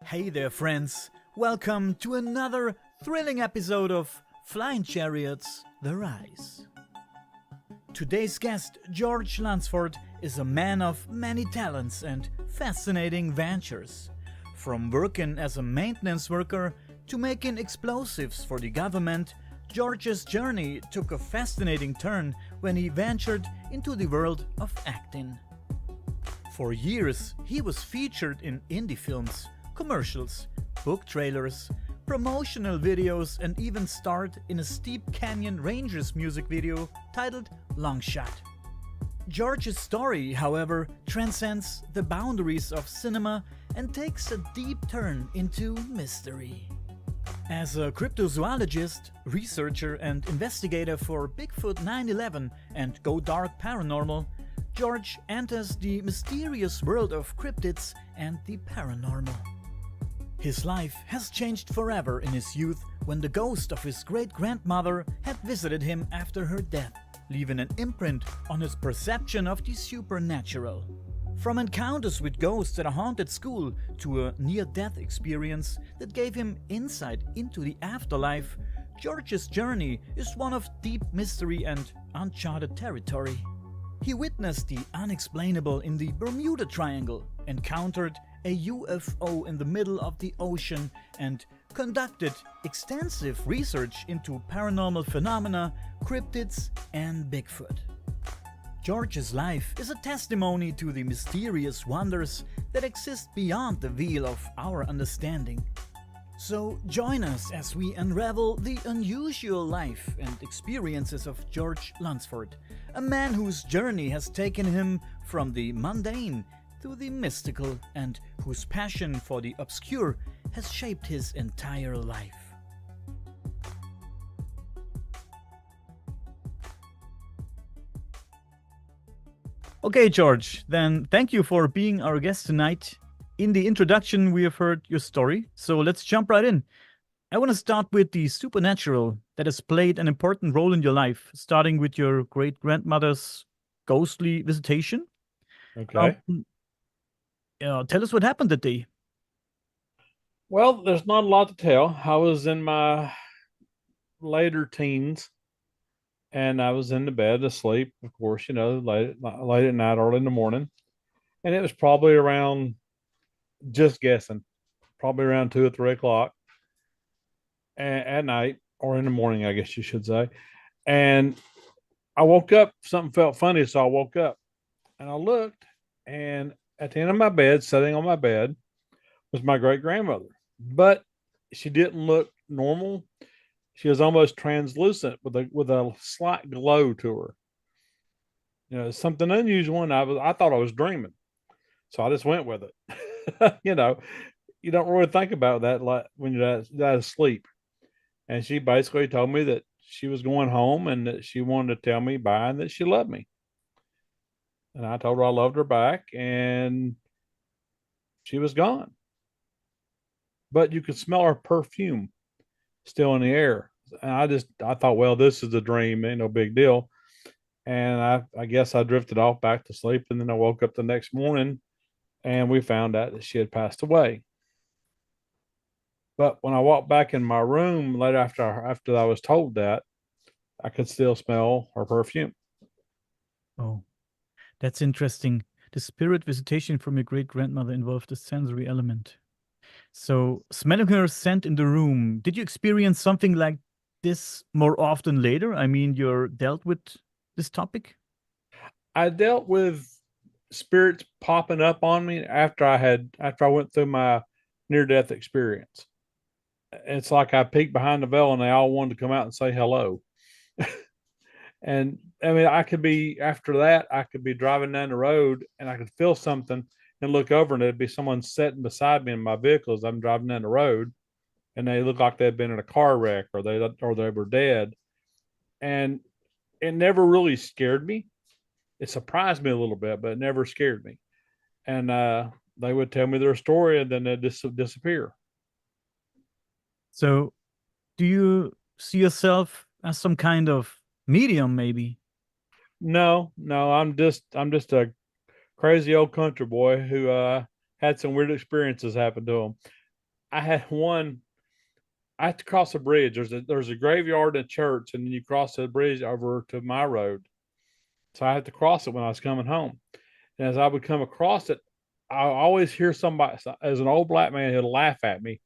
Hey there, friends. Welcome to another thrilling episode of Flying Chariots: The Rise. Today's guest, George Lunsford, is a man of many talents and fascinating ventures. From working as a maintenance worker to making explosives for the government, George's journey took a fascinating turn when he ventured into the world of acting. For years, he was featured in indie films, commercials, book trailers, promotional videos, and even starred in a Steep Canyon Rangers music video titled Long Shot. George's story, however, transcends the boundaries of cinema and takes a deep turn into mystery. As a cryptozoologist, researcher, and investigator for Bigfoot 9/11 and Go Dark Paranormal, George enters the mysterious world of cryptids and the paranormal. His life has changed forever in his youth when the ghost of his great-grandmother had visited him after her death, leaving an imprint on his perception of the supernatural. From encounters with ghosts at a haunted school to a near-death experience that gave him insight into the afterlife, George's journey is one of deep mystery and uncharted territory. He witnessed the unexplainable in the Bermuda Triangle, encountered a UFO in the middle of the ocean, and conducted extensive research into paranormal phenomena, cryptids, and Bigfoot. George's life is a testimony to the mysterious wonders that exist beyond the veil of our understanding. So join us as we unravel the unusual life and experiences of George Lunsford, a man whose journey has taken him from the mundane to the mystical and whose passion for the obscure has shaped his entire life. Okay, George, then thank you for being our guest tonight. In the introduction, we have heard your story, so let's jump right in. I want to start with the supernatural that has played an important role in your life, starting with your great-grandmother's ghostly visitation. Okay. Tell us what happened that day. Well, there's not a lot to tell. I was in my later teens and I was in the bed asleep, of course, late at night, early in the morning. And it was probably around, just guessing, probably around 2 or 3 o'clock at night, or in the morning, I guess you should say. And I woke up, something felt funny. So I woke up and I looked, and at the end of my bed, sitting on my bed, was my great grandmother. But she didn't look normal. She was almost translucent with a slight glow to her. Something unusual, and I thought I was dreaming. So I just went with it. You don't really think about that like when you're that asleep. And she basically told me that she was going home and that she wanted to tell me bye and that she loved me. And I told her I loved her back, and she was gone. But you could smell her perfume still in the air. And I thought, well, this is a dream, ain't no big deal. And I guess I drifted off back to sleep, and then I woke up the next morning and we found out that she had passed away. But when I walked back in my room later after I was told that, I could still smell her perfume. Oh, that's interesting. The spirit visitation from your great-grandmother involved a sensory element. So, smelling her scent in the room, did you experience something like this more often later? I mean, you're dealt with this topic? I dealt with spirits popping up on me after I went through my near death experience. It's like I peeked behind the veil and they all wanted to come out and say hello. And I mean, after that, I could be driving down the road and I could feel something and look over, and it'd be someone sitting beside me in my vehicle as I'm driving down the road, and they looked like they'd been in a car wreck or they were dead. And it never really scared me. It surprised me a little bit, but it never scared me. And they would tell me their story, and then they'd disappear. So, do you see yourself as some kind of medium, maybe? No, I'm just a crazy old country boy who had some weird experiences happen to him. I had one. I had to cross a bridge. There's a graveyard and a church, and then you cross the bridge over to my road. So I had to cross it when I was coming home. And as I would come across it, I always hear somebody, as an old black man, he'll laugh at me.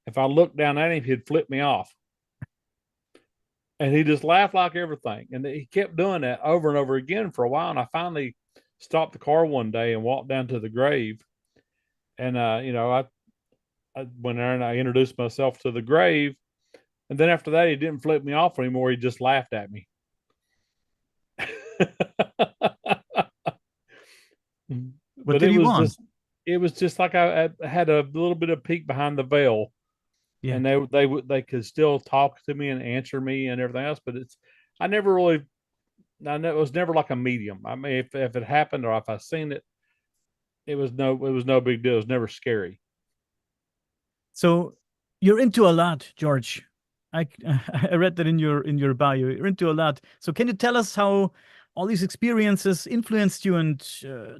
If I looked down at him, he'd flip me off. And he just laughed like everything. And he kept doing that over and over again for a while. And I finally stopped the car one day and walked down to the grave. And, I went there and I introduced myself to the grave. And then after that, he didn't flip me off anymore. He just laughed at me. What But did it he was want? just, it was just like I had a little bit of peek behind the veil, Yeah. and they could still talk to me and answer me and everything else. But I never really, I know it was never like a medium. I mean, if it happened or if I seen it, it was no big deal. It was never scary. So you're into a lot, George. I I read that in your bio. You're into a lot. So can you tell us how all these experiences influenced you, and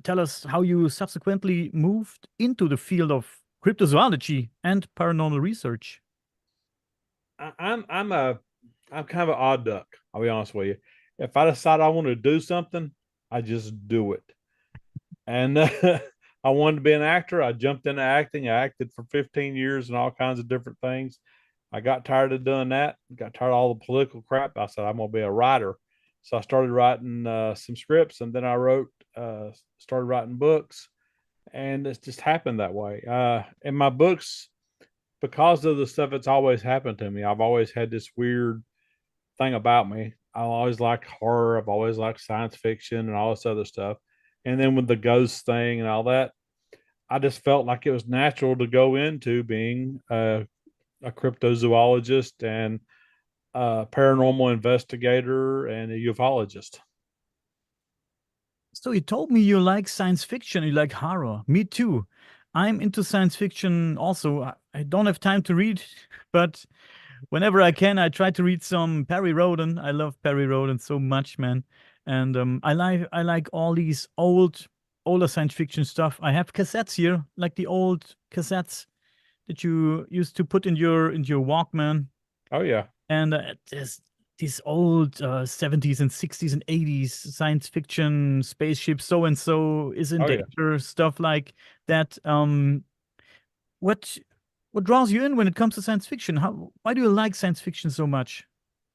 tell us how you subsequently moved into the field of cryptozoology and paranormal research? I'm kind of an odd duck. I'll be honest with you. If I decide I want to do something, I just do it. And I wanted to be an actor. I jumped into acting. I acted for 15 years and all kinds of different things. I got tired of doing that. Got tired of all the political crap. I said I'm going to be a writer. So I started writing some scripts, and then I started writing books, and it's just happened that way. In my books, because of the stuff that's always happened to me, I've always had this weird thing about me. I always liked horror. I've always liked science fiction and all this other stuff. And then with the ghost thing and all that, I just felt like it was natural to go into being a cryptozoologist and a paranormal investigator and a ufologist. So you told me you like science fiction, you like horror. Me too. I'm into science fiction also. I don't have time to read, but whenever I can, I try to read some Perry Roden. I love Perry Roden so much, man. And I like all these older science fiction stuff. I have cassettes here, like the old cassettes that you used to put in your Walkman. Oh yeah, And there's these old 70s and 60s and 80s science fiction spaceship so and so is in oh yeah. danger, stuff like that. What what draws you in when it comes to science fiction? How why do you like science fiction so much?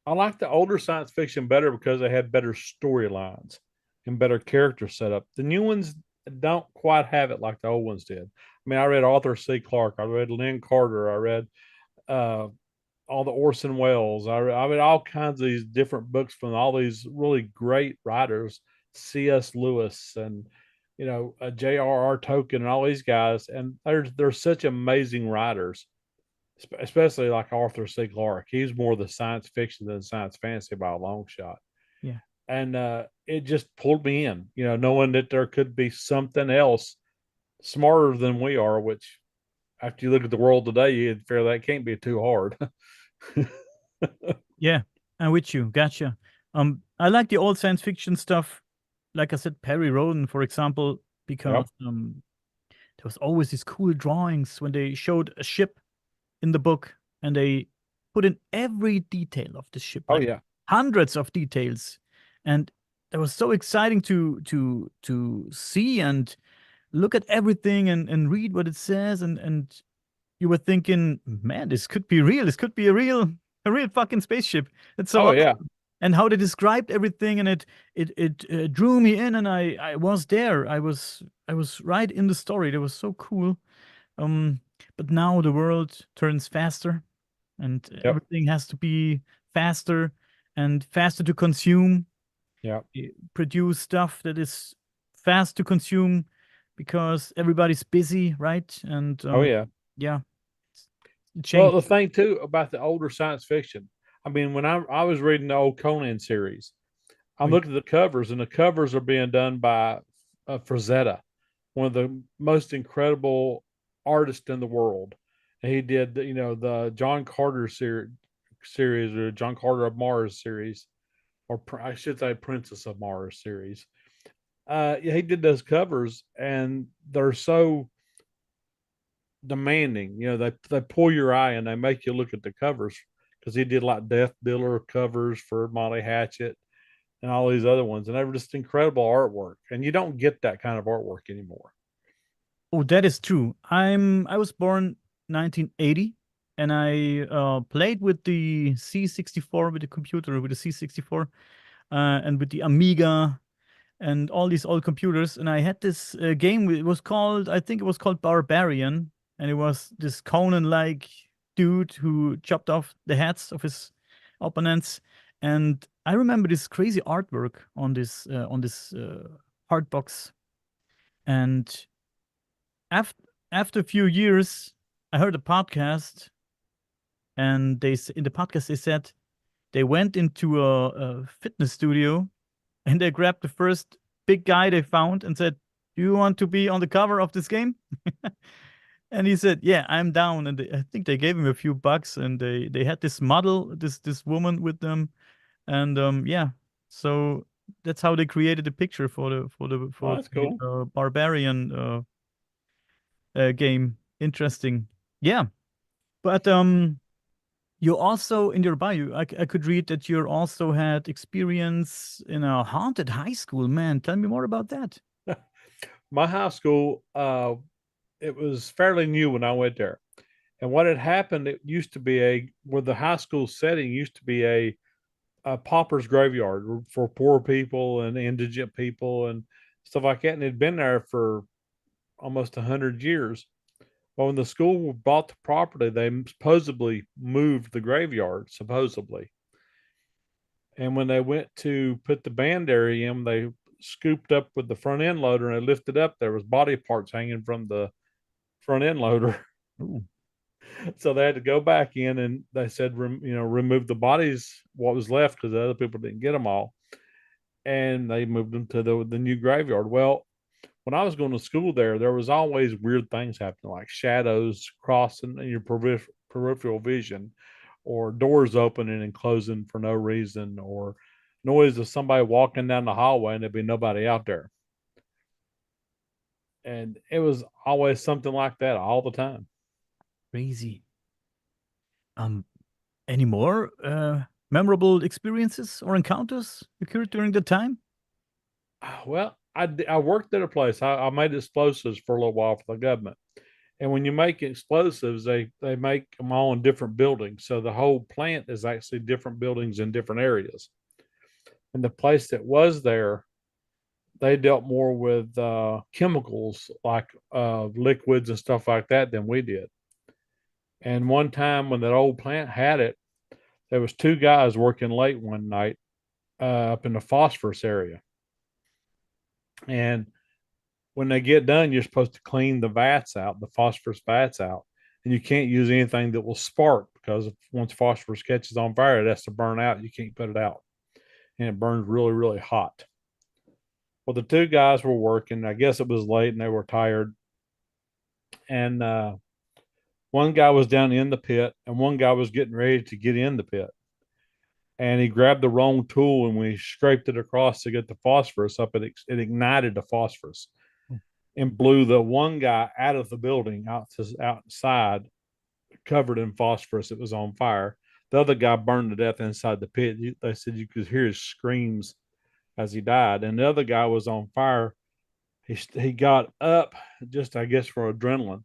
I like the older science fiction better because they had better storylines and better character setup. The new ones don't quite have it like the old ones did. I mean, I read Arthur C. Clarke, I read Lynn Carter, I read uh, all the Orson Welles. I read all kinds of these different books from all these really great writers, C.S. Lewis and J.R.R. Tolkien and all these guys, and they're such amazing writers, especially like Arthur C. Clarke. He's more the science fiction than science fantasy by a long shot. Yeah. And it just pulled me in, knowing that there could be something else smarter than we are, which after you look at the world today, you'd figure that can't be too hard. Yeah, I'm with you. Gotcha. I like the old science fiction stuff. Like I said, Perry Roden, for example, because Yep. there was always these cool drawings when they showed a ship in the book and they put in every detail of the ship, Oh like yeah. hundreds of details. And that was so exciting to see and look at everything and read what it says and you were thinking, man, this could be real. This could be a real fucking spaceship. It's so Oh yeah. awesome. And how they described everything, and it drew me in, and I was there. I was right in the story. It was so cool. Um, but now the world turns faster, and Yep. everything has to be faster and faster to consume. Yep. Produce stuff that is fast to consume because everybody's busy, right? And Oh yeah. yeah, it Well, changed. the thing too about the older science fiction, I mean, when I was reading the old Conan series, Oh, I'm yeah. looking at the covers, and the covers are being done by Frazetta, one of the most incredible artists in the world. And he did, the John Carter series or John Carter of Mars series, or I should say Princess of Mars series. Yeah, he did those covers, and they're so demanding. They pull your eye and they make you look at the covers because he did like Death Dealer covers for Molly Hatchet and all these other ones, and they were just incredible artwork. And you don't get that kind of artwork anymore. Oh, that is true. I was born 1980, and I played with the C64, with the computer, with the C64, and with the Amiga and all these old computers. And I had this game. It was called, I think it was called Barbarian, and it was this Conan-like dude who chopped off the heads of his opponents. And I remember this crazy artwork on this hard box. And after a few years, I heard a podcast, and in the podcast they said they went into a fitness studio, and they grabbed the first big guy they found and said, "Do you want to be on the cover of this game?" And he said, "Yeah, I'm down." And I think they gave him a few bucks, and they had this model, this woman with them, and yeah, so that's how they created the picture Oh, for that's the cool. barbarian game. Interesting. Yeah, but you also in your bio, I could read that you also had experience in a haunted high school. Man, tell me more about that. My high school, it was fairly new when I went there. And what had happened, it used to be where the high school setting used to be a pauper's graveyard for poor people and indigent people and stuff like that. And it had been there for almost 100 years. Well, when the school bought the property, they supposedly moved the graveyard, supposedly. And when they went to put the band area in, they scooped up with the front end loader and they lifted up. There was body parts hanging from the front end loader. Ooh, So they had to go back in and they said, remove the bodies, what was left, because the other people didn't get them all. And they moved them to the new graveyard. Well, when I was going to school there was always weird things happening, like shadows crossing in your peripheral vision, or doors opening and closing for no reason, or noise of somebody walking down the hallway and there'd be nobody out there. And it was always something like that all the time. crazy. Um, any more memorable experiences or encounters occurred during the time? Well, I worked at a place. I made explosives for a little while for the government. And when you make explosives, they make them all in different buildings. So the whole plant is actually different buildings in different areas. And the place that was there, they dealt more with chemicals like liquids and stuff like that than we did. And one time when that old plant had it, there was two guys working late one night up in the phosphorus area. And when they get done, you're supposed to clean the vats out, the phosphorus vats out, and you can't use anything that will spark because once phosphorus catches on fire, it has to burn out. You can't put it out, and it burns really, really hot. Well, the two guys were working. I guess it was late and they were tired. And one guy was down in the pit, and one guy was getting ready to get in the pit. And he grabbed the wrong tool, and when he scraped it across to get the phosphorus up, it ignited the phosphorus and blew the one guy out of the building outside, covered in phosphorus. It was on fire. The other guy burned to death inside the pit. They said you could hear his screams as he died. And the other guy was on fire. He got up just, I guess, for adrenaline,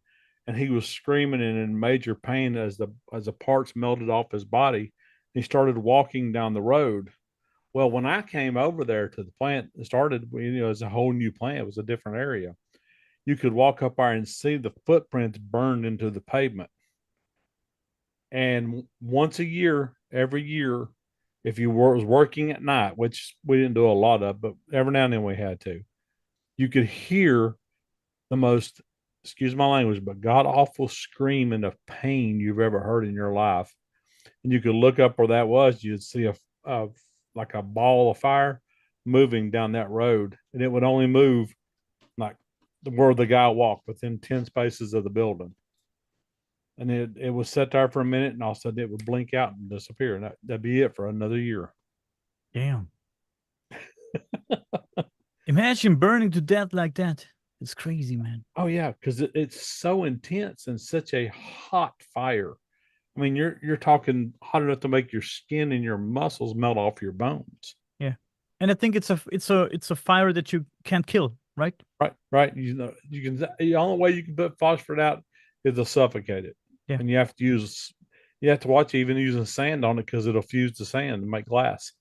and he was screaming and in major pain as the parts melted off his body. He started walking down the road. Well, when I came over there to the plant, it started, as a whole new plant. It was a different area. You could walk up there and see the footprints burned into the pavement. And once a year, every year, if you was working at night, which we didn't do a lot of, but every now and then we had to, you could hear the most, excuse my language, but god awful screaming of pain you've ever heard in your life. And you could look up where that was, you'd see a like a ball of fire moving down that road, and it would only move like where the guy walked within 10 spaces of the building. And it was set there for a minute, and all of a sudden it would blink out and disappear. And that'd be it for another year. Damn. Imagine burning to death like that. It's crazy, man. Oh yeah, because it's so intense and such a hot fire. I mean, you're talking hot enough to make your skin and your muscles melt off your bones. Yeah. And I think it's a fire that you can't kill, right? Right, right. You can. The only way you can put phosphorus out is to suffocate it, Yeah. and you have to watch even using sand on it because it'll fuse the sand and make glass.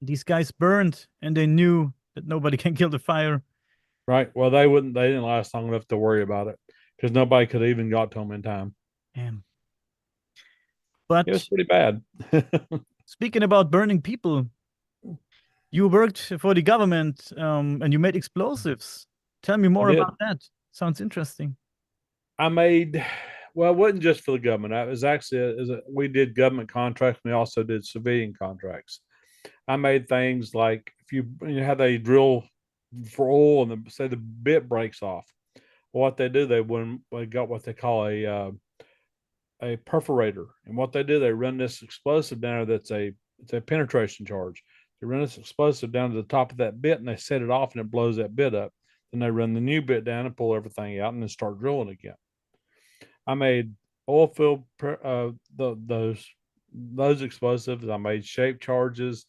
These guys burned and they knew that nobody can kill the fire. Right. Well, they wouldn't. They didn't last long enough to worry about it because nobody could even got to them in time. Damn. It was But pretty bad. speaking about burning people, you worked for the government and you made explosives. Tell me I more did. about that. Sounds interesting. I made. Well, it wasn't just for the government. I was actually we did government contracts. And we also did civilian contracts. I made things like if you know how they drill for oil and say the bit breaks off. What they do, they got what they call a perforator, and what they do, they run this explosive down there. It's a penetration charge. They run this explosive down to the top of that bit, and they set it off, and it blows that bit up. Then they run the new bit down and pull everything out, and then start drilling again. I made oil filled those explosives. I made shape charges.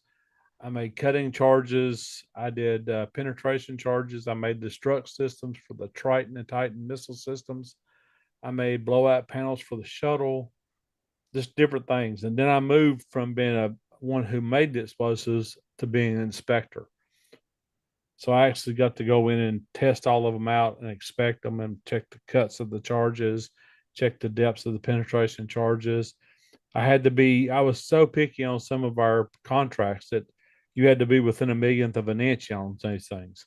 I made cutting charges. I did penetration charges. I made destruct systems for the Triton and Titan missile systems. I made blowout panels for the shuttle, just different things. And then I moved from being a one who made the explosives to being an inspector. So I actually got to go in and test all of them out and inspect them and check the cuts of the charges, check the depths of the penetration charges. I was so picky on some of our contracts that you had to be within a millionth of an inch on these things.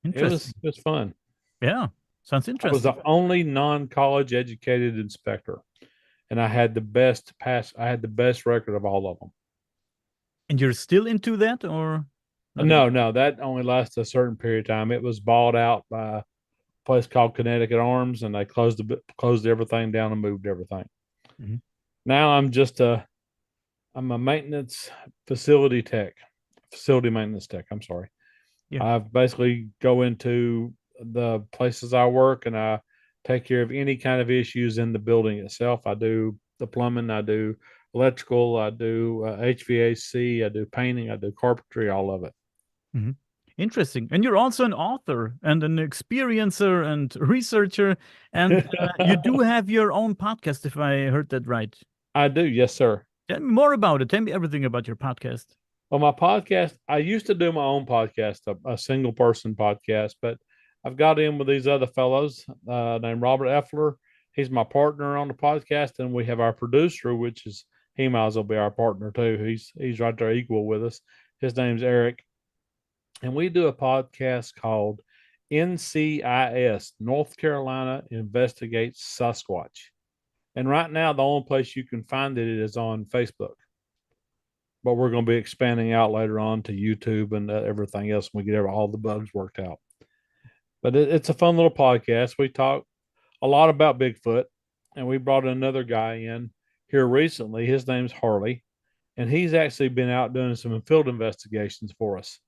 Interesting. It was fun. Yeah. Sounds I was interesting. the only non-college educated inspector, and I had the best pass. I had the best record of all of them. And you're still into that or not No, anymore? no, that only lasted a certain period of time. It was bought out by a place called Connecticut Arms, and they closed everything down and moved everything. Mhm. Now I'm a maintenance facility maintenance tech. I'm sorry. Yeah. I basically go into the places I work and I take care of any kind of issues in the building itself. I do the plumbing, I do electrical, I do HVAC, I do painting, I do carpentry, all of it. Mhm. Interesting. And you're also an author and an experiencer and researcher. And you do have your own podcast, if I heard that right. I do, yes, sir. Tell me more about it. Tell me everything about your podcast. Well, my podcast, I used to do my own podcast, a single person podcast, but I've got in with these other fellows named Robert Effler. He's my partner on the podcast, and we have our producer, which is he might as well be our partner too. He's right there equal with us. His name's Eric, and we do a podcast called NCIS, North Carolina Investigates Sasquatch. And right now, the only place you can find it is on Facebook, but we're going to be expanding out later on to YouTube and everything else when we get all the bugs worked out. But it's a fun little podcast. We talk a lot about Bigfoot, and we brought another guy in here recently. His name's Harley, and he's actually been out doing some field investigations for us.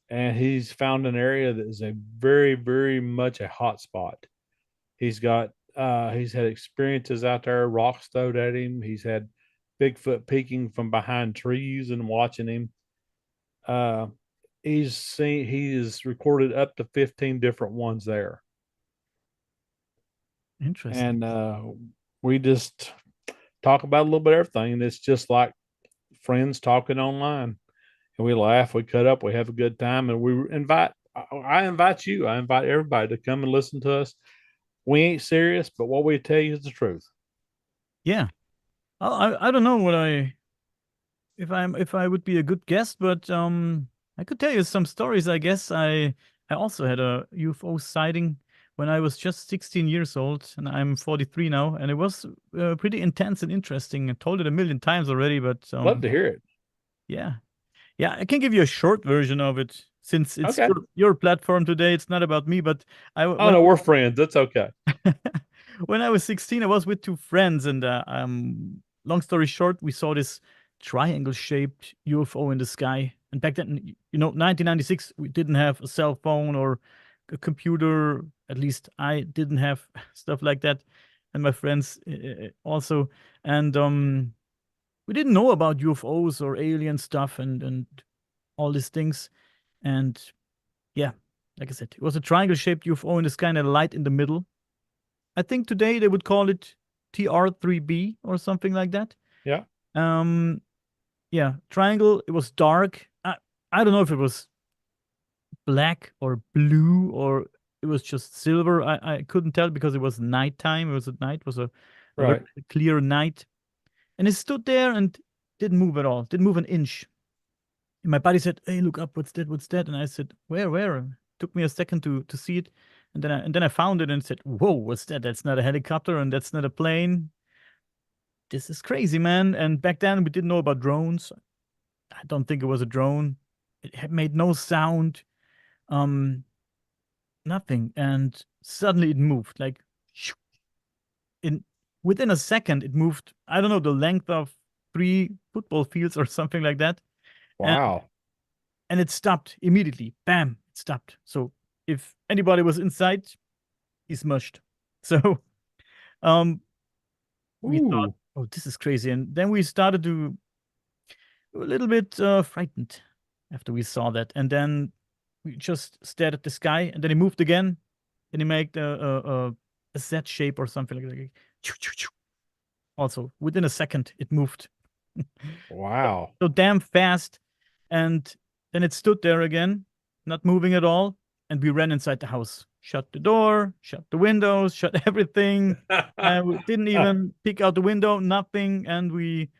And he's found an area that is a very, very much a hot spot. He's had experiences out there, rocks thrown at him. He's had Bigfoot peeking from behind trees and watching him. Uh, he has recorded up to 15 different ones there, Interesting. and we just talk about a little bit of everything. And it's just like friends talking online, and we laugh, we cut up, we have a good time, and we invite. I invite you. I invite everybody to come and listen to us. We ain't serious, but what we tell you is the truth. Yeah. I don't know what I if I would be a good guest, but I could tell you some stories. I guess I also had a UFO sighting when I was just 16 years old, and I'm 43 now, and it was pretty intense and interesting. I told it a million times already, but Love to hear it. yeah, yeah, I can give you a short version of it since it's Okay. your platform today. It's not about me, but Oh no, we're friends. That's okay. when I was 16, I was with two friends, and long story short, we saw this triangle-shaped UFO in the sky. And back then, 1996, we didn't have a cell phone or a computer. At least I didn't have stuff like that, and my friends also. And we didn't know about UFOs or alien stuff and all these things. And yeah, like I said, it was a triangle-shaped UFO and this kind of light in the middle. I think today they would call it TR3B or something like that. Yeah. Um, yeah, triangle. It was dark. I don't know if it was black or blue or it was just silver. I couldn't tell because it was nighttime. It was at night. It was a very Right. clear night. And it stood there and didn't move at all. Didn't move an inch. And my buddy said, "Hey, look up. What's that? What's that?" And I said, "Where? Where?" Took me a second to see it. And then I found it and said, "Whoa, what's that? That's not a helicopter and that's not a plane. This is crazy, man." And back then we didn't know about drones. I don't think it was a drone. It had made no sound. Um, Nothing. And suddenly it moved. Like in within a second, it moved. I don't know the length of 3 football fields or something like that. And Wow. and it stopped immediately. Bam! It stopped. So if anybody was inside, he's mushed. So um, we thought, Ooh. oh, this is crazy. And then we started to a little bit frightened after we saw that. And then we just stared at the sky, and then he moved again, and he made a Z shape or something like that. Also, within a second, it moved Wow. so damn fast, and then it stood there again, not moving at all. And we ran inside the house, shut the door, shut the windows, shut everything. We didn't even peek out the window, nothing. And we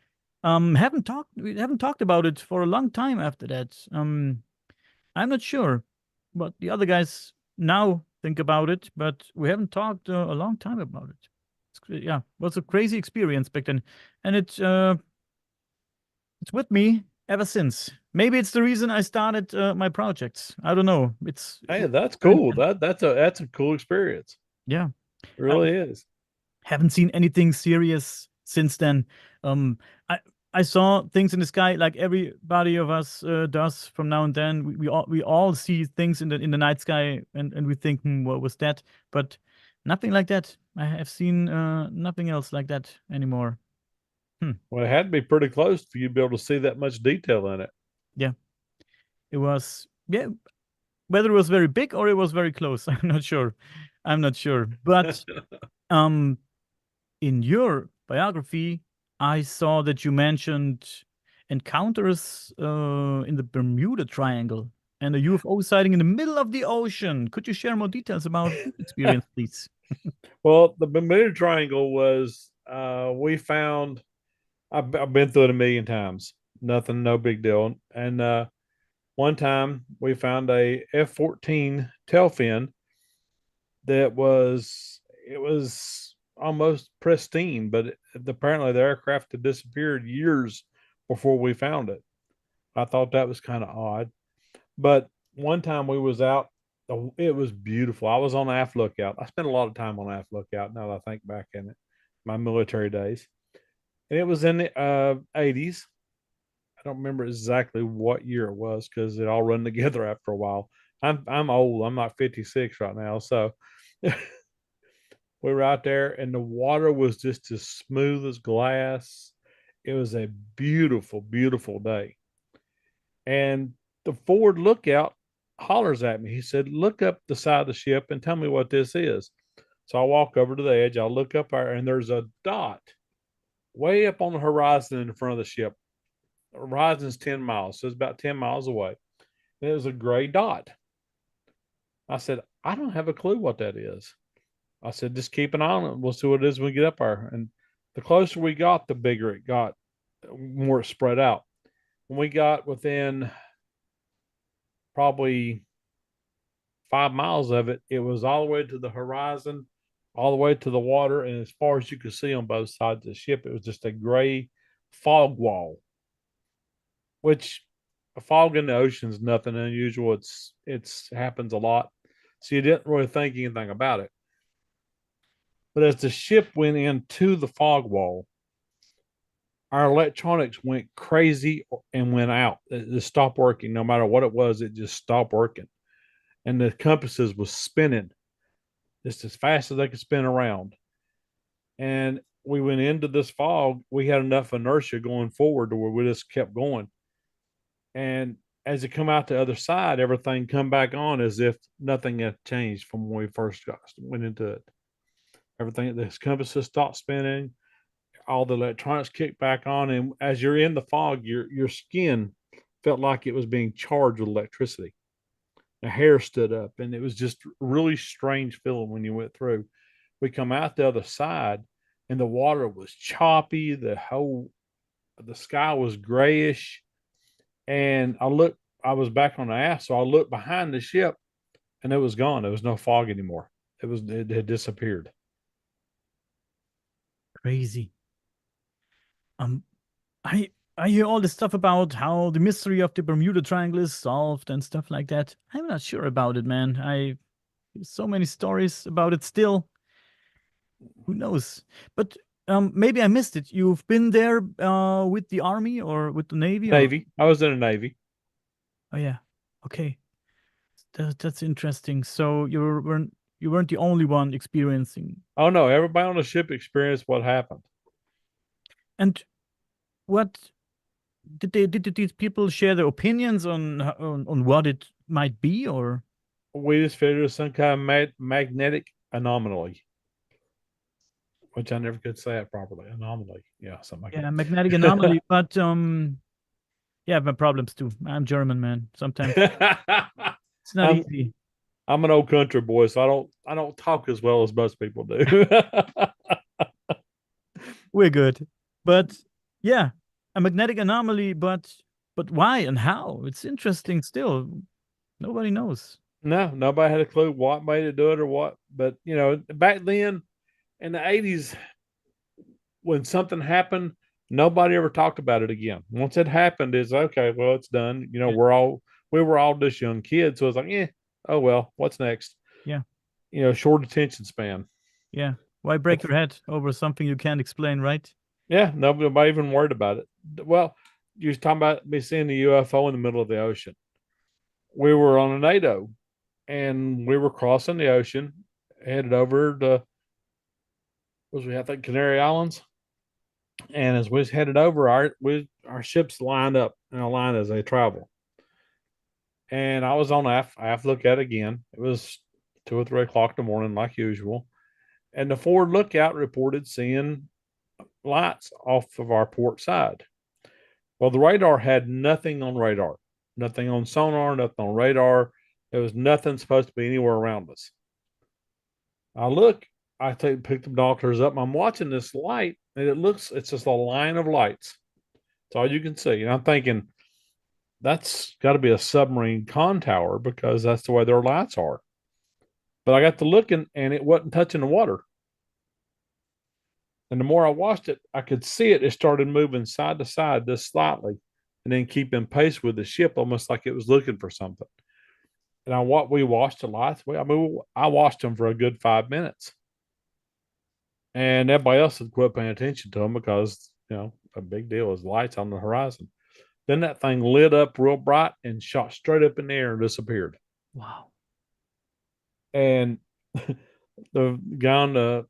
haven't talked about it for a long time after that. I'm not sure what the other guys now think about it, but we haven't talked a long time about it. Yeah, it was a crazy experience back then, and it's with me ever since. Maybe it's the reason I started my projects. I don't know. Hey, that's cool. That's a cool experience. Yeah. It I really is. haven't seen anything serious since then. Um, I I saw things in the sky like everybody of us does from now and then. We all see things in the night sky and we think, what was that? But nothing like that. I have seen nothing else like that anymore. Hmm. Well, it had to be pretty close for you to be able to see that much detail in it. Yeah, it was. Yeah, whether it was very big or it was very close, I'm not sure. I'm not sure. But um, in your biography, I saw that you mentioned encounters in the Bermuda Triangle and a UFO sighting in the middle of the ocean. Could you share more details about this experience, please? Well, the Bermuda Triangle was we found. I've been through it a million times. Nothing, no big deal. And one time we found a F-14 tail fin that was almost pristine, but apparently the aircraft had disappeared years before we found it. I thought that was kind of odd. But one time we was out, it was beautiful. I was on aft lookout. I spent a lot of time on aft lookout now that I think back in it, my military days. And it was in the 80s. I don't remember exactly what year it was because it all run together after a while. I'm old. I'm not 56 right now, so we were out there, and the water was just as smooth as glass. It was a beautiful, beautiful day, and the forward lookout hollers at me. He said, "Look up the side of the ship and tell me what this is." So I walk over to the edge. I look up there, and there's a dot way up on the horizon in front of the ship. The horizon's 10 miles, so it's about 10 miles away. And it was a gray dot. I said, I don't have a clue what that is. I said, just keep an eye on it. We'll see what it is when we get up there. And the closer we got, the bigger it got, more spread out. When we got within probably 5 miles of it, it was all the way to the horizon, all the way to the water. And as far as you could see on both sides of the ship, it was just a gray fog wall, which a fog in the ocean is nothing unusual. It's happens a lot. So you didn't really think anything about it. But as the ship went into the fog wall, our electronics went crazy and went out. It just stopped working. No matter what it was, it just stopped working. and the compasses was spinning just as fast as they could spin around. And we went into this fog. We had enough inertia going forward to where we just kept going. And as it come out the other side, everything come back on as if nothing had changed from when we first went into it. Everything, the compasses stopped spinning, all the electronics kicked back on, and as you're in the fog, your skin felt like it was being charged with electricity. The hair stood up, and it was just really strange feeling when you went through. We come out the other side, and the water was choppy. The sky was grayish, and I was back on the aft, so I looked behind the ship, and it was gone. There was no fog anymore. It had disappeared. Crazy. Um, I hear all this stuff about how the mystery of the Bermuda Triangle is solved and stuff like that. I'm not sure about it, man. I so many stories about it still. Who knows? But maybe I missed it. You've been there with the army or with the navy or Navy. I was in a Navy. oh yeah. Okay. That's interesting. So you weren't the only one experiencing. Oh no, everybody on the ship experienced what happened. And what did these people share their opinions on what it might be or We just figured it was some kind of magnetic anomaly, which I never could say it properly. Anomaly, yeah, something like yeah, magnetic anomaly, but yeah, I have my problems too. I'm German, man. Sometimes that. it's not I'm easy. I'm an old country boy, so I don't talk as well as most people do. We're good. But yeah, a magnetic anomaly, but why and how? It's interesting still. Nobody knows. No, nobody had a clue what made it do it or what. But back then in the '80s, when something happened, nobody ever talked about it again. Once it happened, it's okay. Well, it's done. Yeah. We were all just young kids, so it's like, yeah, oh well, what's next? Yeah. Short attention span. Yeah. Why break That's your head over something you can't explain, right? Yeah, nobody even worried about it. Well, you was talking about me seeing the UFO in the middle of the ocean. We were on a NATO, and we were crossing the ocean, headed over to I think Canary Islands. And as we was headed over, our ships lined up in a line as they travel. And I was on aft look at again. It was 2 or 3 o'clock in the morning, like usual. And the forward lookout reported seeing lights off of our port side. Well, the radar had nothing on radar, nothing on sonar, nothing on radar. There was nothing supposed to be anywhere around us. I look, pick the doctors up. I'm watching this light, and it's just a line of lights. That's all you can see. And I'm thinking, that's got to be a submarine con tower because that's the way their lights are. But I got to looking, and it wasn't touching the water. And the more I watched it, I could see it. It started moving side to side just slightly, and then keeping pace with the ship, almost like it was looking for something. And we watched the lights. I watched them for a good 5 minutes, and everybody else had quit paying attention to them because a big deal is lights on the horizon. Then that thing lit up real bright and shot straight up in the air and disappeared. Wow. And the guy on the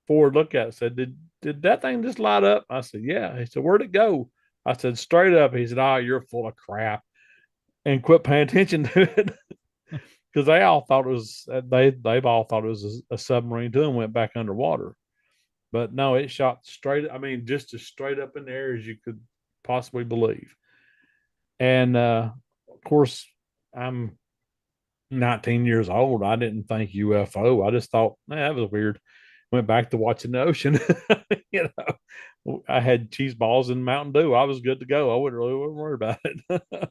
forward lookout said, "Did that thing just light up?" I said, "Yeah." He said, "Where'd it go?" I said, "Straight up." He said, "Oh, you're full of crap," and quit paying attention to it because they've all thought it was a submarine too and went back underwater. But no, it shot straight. I mean, just as straight up in the air as you could possibly believe. And of course, I'm 19 years old. I didn't think UFO. I just thought, that was weird. Went back to watching the ocean. I had cheese balls and Mountain Dew. I was good to go. I wouldn't worry about it.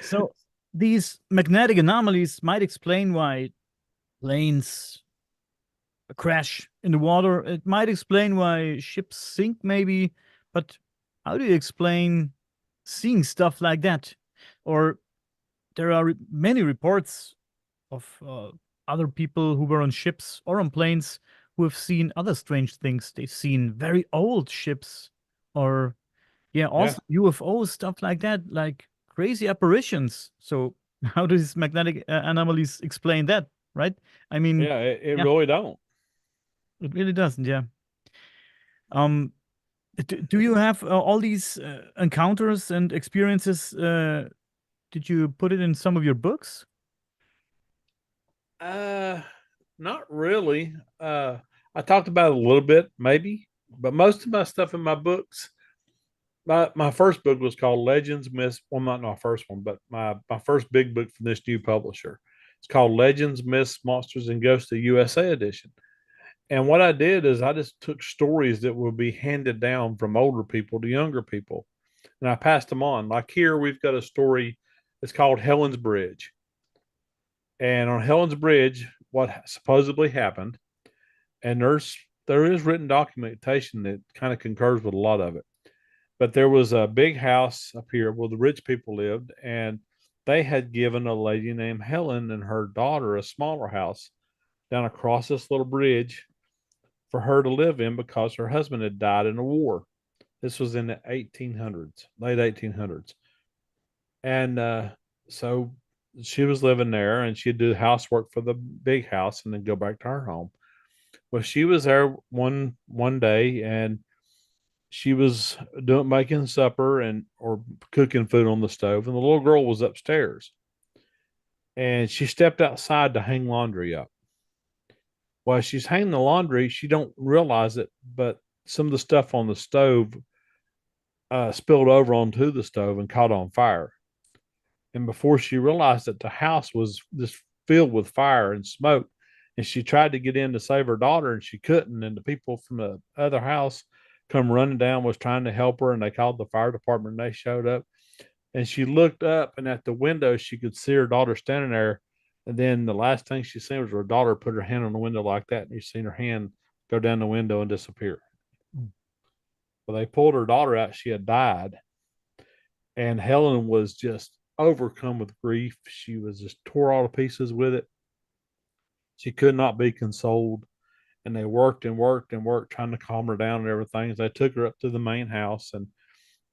So these magnetic anomalies might explain why planes crash in the water. It might explain why ships sink, maybe. But how do you explain seeing stuff like that? Or there are many reports of other people who were on ships or on planes who have seen other strange things. They've seen very old ships or, yeah, Yeah. also UFOs, stuff like that, like crazy apparitions. So How does magnetic anomalies explain that, right? I mean, Yeah, it yeah, really don't. it really doesn't. Yeah. Um, do you have all these encounters and experiences? Did you put it in some of your books? Uh, Not really. I talked about it a little bit, maybe, but most of my stuff in my books, my first book was called Legends, Myths. Well, not my first one, but my first big book from this new publisher. It's called Legends, Myths, Monsters, and Ghosts, the USA edition. And what I did is I just took stories that would be handed down from older people to younger people, and I passed them on. Like here, we've got a story. It's called Helen's Bridge, and on Helen's Bridge, what supposedly happened, and there is written documentation that kind of concurs with a lot of it. But there was a big house up here where the rich people lived, and they had given a lady named Helen and her daughter a smaller house down across this little bridge for her to live in because her husband had died in a war. This was in the 1800s, late 1800s. And so she was living there and she'd do housework for the big house and then go back to her home. Well, she was there one day and she was doing making supper and or cooking food on the stove, and the little girl was upstairs and she stepped outside to hang laundry up. While she's hanging the laundry, she don't realize it, but some of the stuff on the stove spilled over onto the stove and caught on fire. And before she realized that the house was just filled with fire and smoke, and she tried to get in to save her daughter and she couldn't. And the people from the other house come running down, was trying to help her, and they called the fire department and they showed up. And she looked up, and at the window she could see her daughter standing there. And then the last thing she seen was her daughter put her hand on the window like that, and you seen her hand go down the window and disappear. Well, they pulled her daughter out; she had died, and Helen was just overcome with grief. She was just tore all to pieces with it. She could not be consoled, and they worked and worked and worked trying to calm her down and everything. They took her up to the main house, and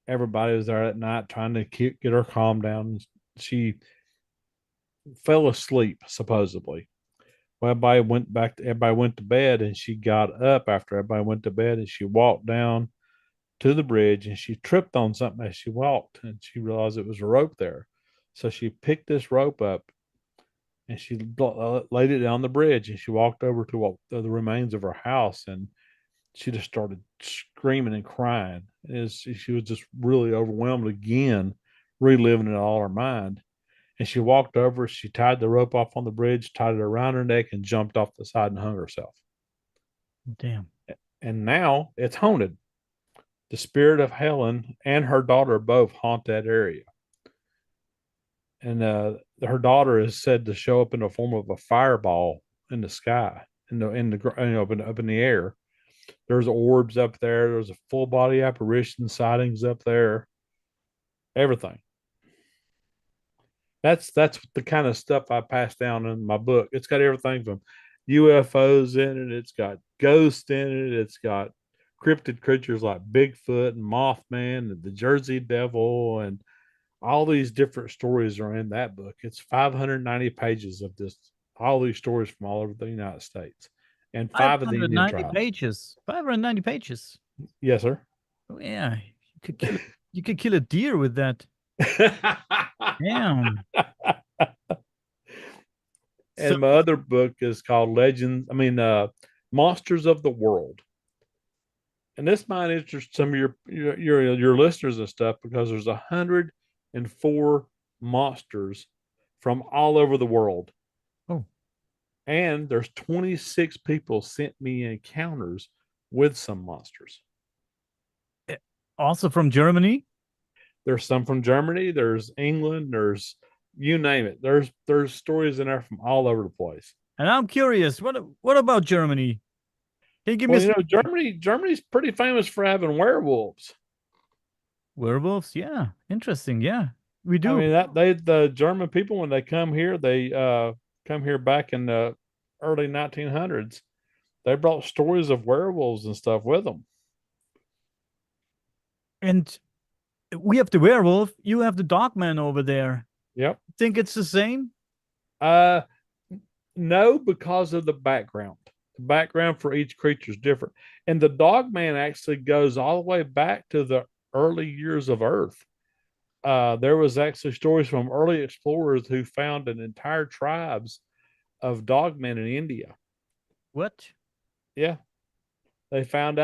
everybody was there at night trying to get her calmed down. She fell asleep supposedly. Well, everybody went to bed, and she got up after everybody went to bed, and she walked down to the bridge, and she tripped on something as she walked, and she realized it was a rope there. So she picked this rope up and she laid it down the bridge, and she walked over to the remains of her house, and she just started screaming and crying as she was just really overwhelmed again, reliving it all in her mind. And she walked over, she tied the rope off on the bridge, tied it around her neck, and jumped off the side and hung herself. Damn. And now it's haunted. The spirit of Helen and her daughter both haunt that area. And her daughter is said to show up in the form of a fireball in the sky, up in the air. There's orbs up there. There's a full body apparition sightings up there. Everything. That's the kind of stuff I pass down in my book. It's got everything from UFOs in it. It's got ghosts in it. It's got cryptid creatures like Bigfoot and Mothman and the Jersey Devil, and all these different stories are in that book. It's 590 pages of this, all these stories from all over the United States, and five of the Indian 590 tribes. pages. 590 pages. Yes, sir. Oh, yeah. You could kill a deer with that. Damn. So And my other book is called Legends. Monsters of the World. And this might interest some of your listeners and stuff because there's 104 monsters from all over the world. oh, And there's 26 people sent me encounters with some monsters. also from Germany? There's some from Germany, there's England, there's you name it. There's stories in there from all over the place. And I'm curious, what about Germany? Can you give me Well, some Germany's pretty famous for having werewolves. werewolves? Yeah, interesting. Yeah, we I do. mean the German people when they come here, they come here back in the early 1900s. They brought stories of werewolves and stuff with them. And we have the werewolf. You have the dogman over there. Yep. Think it's the same? Uh, no, because of the background. The background for each creature is different, and the dog man actually goes all the way back to the early years of Earth. There was actually stories from early explorers who found an entire tribes of dogmen in India. What? Yeah, they found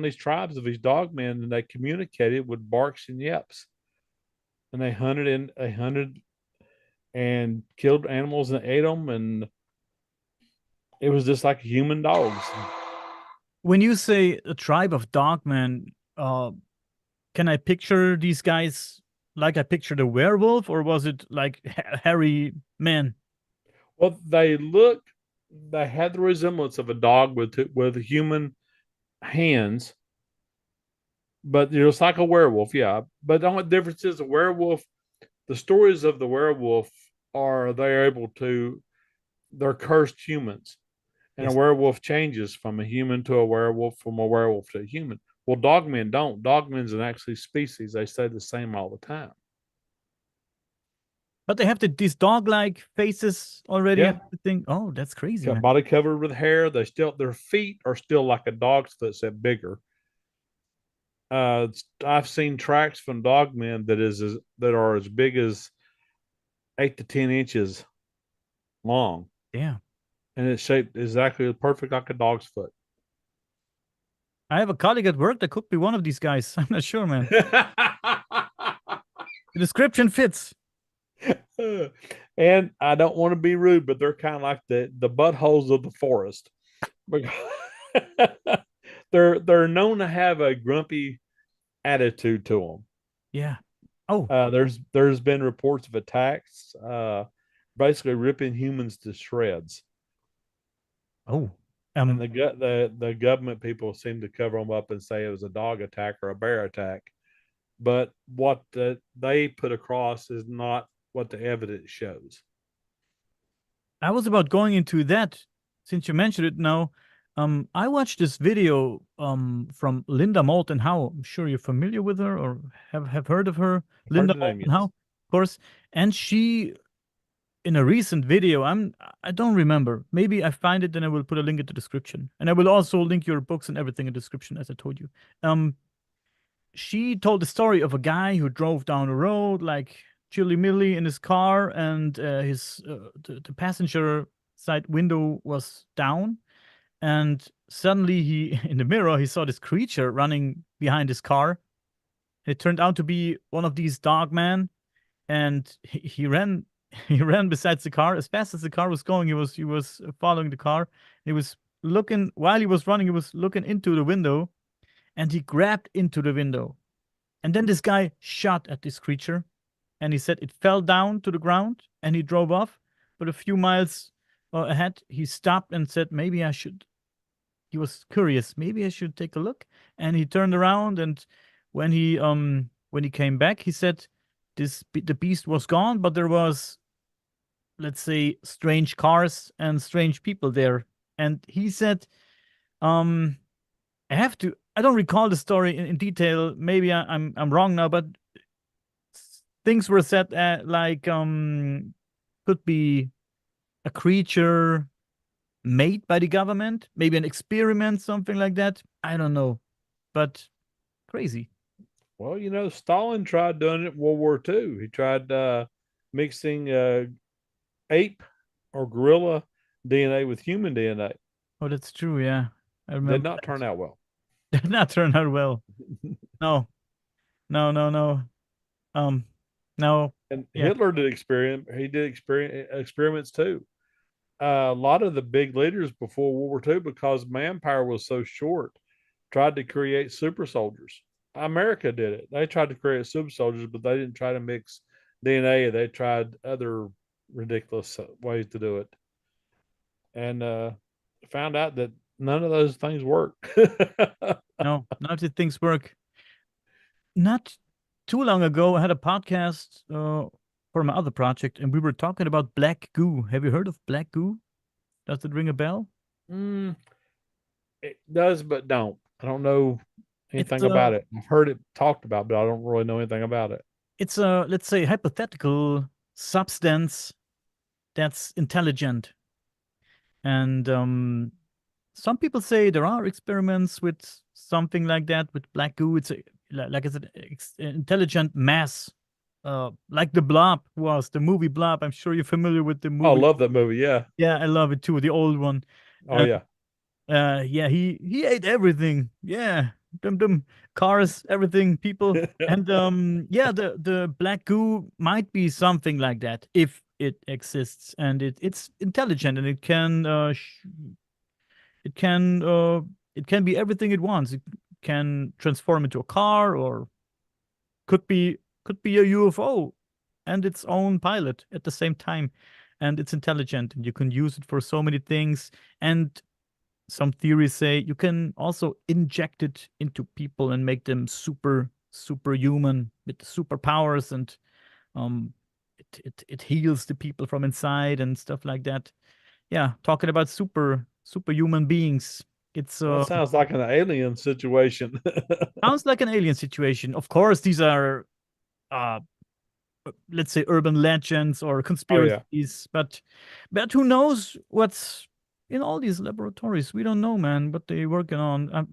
these tribes of these dogmen, and they communicated with barks and yeps, and they hunted and killed animals and ate them, and it was just like human dogs. When you say a tribe of dogmen, uh, can I picture these guys like I pictured a werewolf, or was it like hairy men? Well, they had the resemblance of a dog with human hands, but it's like a werewolf, yeah. But the only difference is a werewolf. The stories of the werewolf are they're able to they're cursed humans, and a Yes. werewolf changes from a human to a werewolf, from a werewolf to a human. Well, dogmen don't. Dogmen's an actually species. They stay the same all the time. But they have these dog-like faces already Yeah, and everything. Oh, that's crazy, man. body covered with hair. Their feet are still like a dog's foot, except bigger. I've seen tracks from dogmen that are as big as 8 to 10 inches long, Yeah. and it's shaped exactly perfect like a dog's foot. I have a colleague at work that could be one of these guys. I'm not sure, man. The description fits. And I don't want to be rude, but they're kind of like the buttholes of the forest. They're known to have a grumpy attitude to them. Yeah. Oh, There's been reports of attacks, basically ripping humans to shreds, oh. and Um, the government people seem to cover them up and say it was a dog attack or a bear attack. But what they put across is not what the evidence shows. I was about going into that since you mentioned it now. I watched this video from Linda Moulton Howe. I'm sure you're familiar with her or have heard of her. I've heard Linda the name, Moulton Howe, yes. of course. And she in a recent video, I don't remember. Maybe I find it, then I will put a link in the description. And I will also link your books and everything in the description, as I told you. She told the story of a guy who drove down the road like chilly milly in his car, and his the passenger side window was down, and suddenly he in the mirror he saw this creature running behind his car. It turned out to be one of these dog men, and he ran he ran besides the car as fast as the car was going. He was following the car. He was looking while he was running. He was looking into the window, and he grabbed into the window. And then this guy shot at this creature, and he said it fell down to the ground, and he drove off. But a few miles ahead, he stopped and said, "Maybe I should." He was curious. Maybe I should take a look. And he turned around, and when he came back, he said, the beast was gone, but there was, let's say, strange cars and strange people there. And he said, um, I don't recall the story in detail. Maybe I'm wrong now, but things were said like could be a creature made by the government, maybe an experiment, something like that. I don't know, but crazy. Well, Stalin tried doing it in World War II. He tried mixing ape or gorilla DNA with human DNA. Oh, that's true. Yeah, I Did remember not turn that. out well. Did not turn out well. No, no, no, no. Um, no. And Yeah. Hitler did experiment. He did experiments too. A lot of the big leaders before World War II, because manpower was so short, tried to create super soldiers. America did it. They tried to create super soldiers, but they didn't try to mix DNA. They tried other ridiculous ways to do it, and found out that none of those things work. No, none of the things work. Not too long ago, I had a podcast for my other project, and we were talking about black goo. Have you heard of black goo? Does it ring a bell? Mm, it does, but don't. I don't know It's anything about it. I've heard it talked about, but I don't really know anything about it. it's a, let's say, hypothetical substance that's intelligent. And some people say there are experiments with something like that with black goo. It's like it's an intelligent mass, like the Blob was the movie Blob. I'm sure you're familiar with the Oh, movie. love that movie. Yeah. Yeah, I love it too, the old one. Oh, yeah. Yeah, he ate everything. Yeah, them cars, everything, people, and yeah, the black goo might be something like that if it exists, and it's intelligent, and it can it can be everything it wants. It can transform into a car, or could be a UFO and its own pilot at the same time, and it's intelligent, and you can use it for so many things. And some theories say you can also inject it into people and make them superhuman with superpowers, and um it heals the people from inside and stuff like that. Yeah, talking about superhuman beings. It's That sounds like an alien situation. sounds like an alien situation. Of course, these are uh let's say urban legends or Oh, yeah. conspiracies, but who knows what's in all these laboratories? We don't know, man, what they're working on.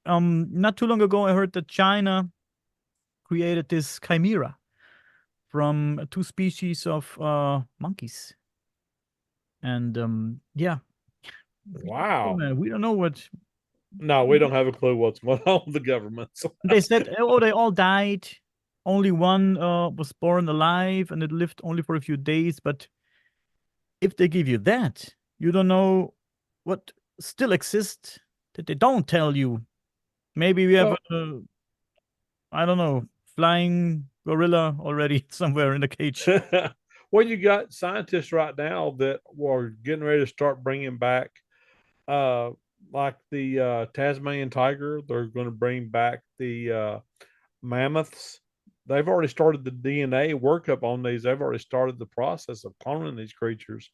Not too long ago, I heard that China created this chimera from two species of monkeys, and yeah, we don't know, Wow. man. We don't know what No, we don't have a clue what's going on with the governments. they said. Oh, they all died. Only one was born alive, and it lived only for a few days. But if they give you that, you don't know what still exists that they don't tell you. Maybe we have Well, a, I don't know, flying gorilla already somewhere in the cage. well, you got scientists right now that were getting ready to start bringing back, uh, like the Tasmanian tiger. They're going to bring back the mammoths. They've already started the DNA workup on these. They've already started the process of cloning these creatures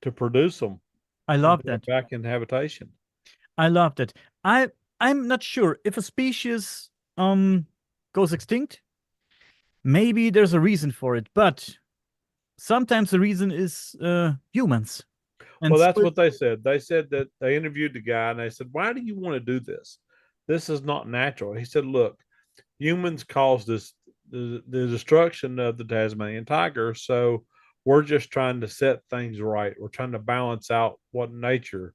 to produce them I and love put them that. back in habitation. I love that. I'm not sure if a species um goes extinct. Maybe there's a reason for it, but sometimes the reason is humans. And Well, so that's what they said. They said that they interviewed the guy and they said, "Why do you want to do this? This is not natural." He said, "Look, humans caused the destruction of the Tasmanian tiger, so we're just trying to set things right. We're trying to balance out what nature,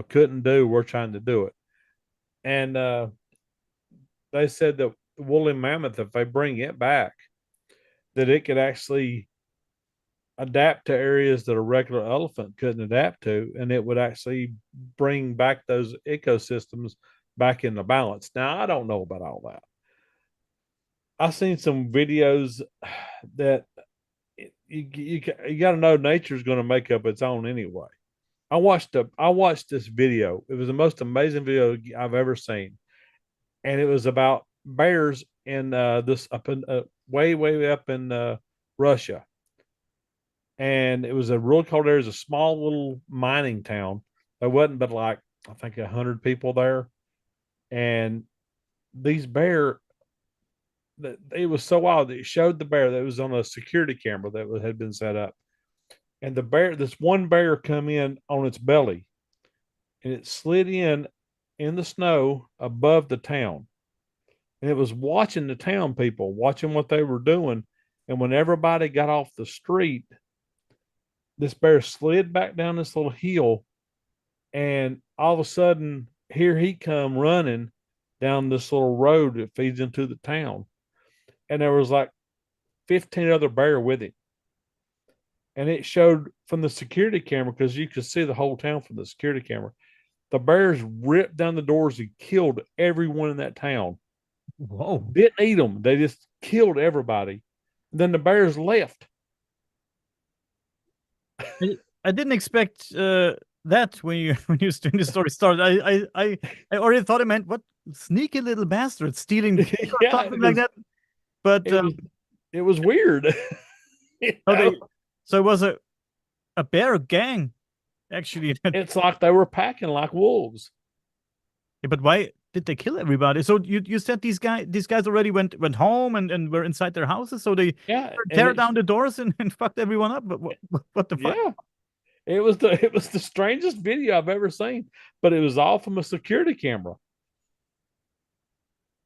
couldn't do. We're trying to do it." And they said that the woolly mammoth, if they bring it back, that it could actually adapt to areas that a regular elephant couldn't adapt to, and it would actually bring back those ecosystems back into balance. Now, I don't know about all that. I've seen some videos that you got to know nature's going to make up its own anyway. I watched this video. It was the most amazing video I've ever seen, and it was about bears in this up in way up in Russia, and it was a real cold area. It was a small little mining town. There wasn't but like I think 100 people there, and these bear. It was so wild. It showed the bear that was on a security camera that had been set up, and this one bear come in on its belly, and it slid in the snow above the town, and it was watching the town people, watching what they were doing, and when everybody got off the street, this bear slid back down this little hill, and all of a sudden, here he come running down this little road that feeds into the town, and there was like 15 other bear with him, and it showed from the security camera because you could see the whole town from the security camera. The bears ripped down the doors and killed everyone in that town. whoa. Didn't eat them; they just killed everybody. Then the bears left. I didn't expect that when you when the story started. I already thought it meant what sneaky little bastard stealing cake or Yeah, something like that. But it was it was weird. you no, know? so it was a bear gang actually. It's like they were packing like wolves. Yeah, but why? did they kill everybody? So you said these guys already went home and were inside their houses, so they Yeah, and tear down the doors and fucked everyone up. But what the fuck? yeah, it was the strangest video I've ever seen, but it was all from a security camera.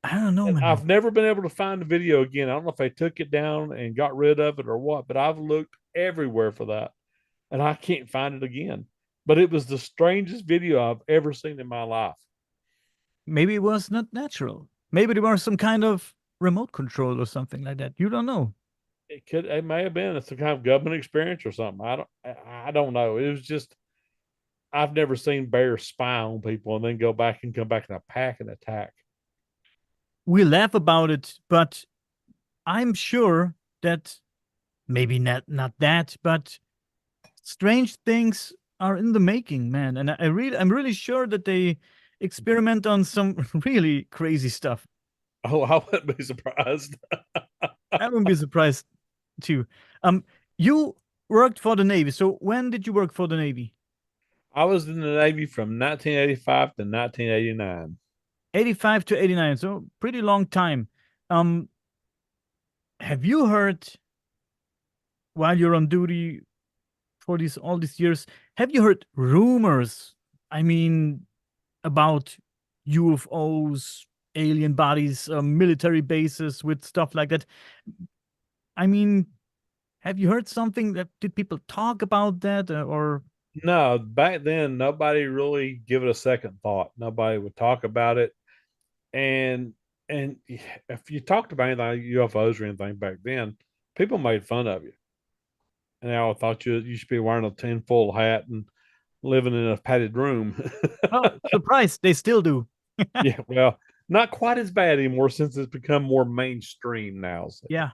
I don't know, And man. I've never been able to find the video again. I don't know if they took it down and got rid of it or what, but I've looked everywhere for that and I can't find it again. But it was the strangest video I've ever seen in my life. Maybe it was not natural. Maybe there was some kind of remote control or something like that. You don't know. It may have been some kind of government experience or something. I don't know. It was just I've never seen bears spy on people and then go back and come back in a pack and attack. We laugh about it, but I'm sure that maybe not that, but strange things are in the making, man. And I'm really sure that they experiment on some really crazy stuff. Oh, I wouldn't be surprised. I wouldn't be surprised too. You worked for the Navy. So when did you work for the Navy? I was in the Navy from 1985 to 1989. 85 to 89. So pretty long time. Um, have you heard while you're on duty for these all these years, have you heard rumors? I mean, about UFOs, alien bodies, military bases with stuff like that. I mean, have you heard something that did people talk about that or No, back then nobody really give it a second thought. Nobody would talk about it, and and if you talked about anything like UFOs or anything back then, people made fun of you, and they all thought you should be wearing a tinfoil hat and living in a padded room. oh, surprise, they still do. Yeah, well, not quite as bad anymore since it's become more mainstream now. Yeah.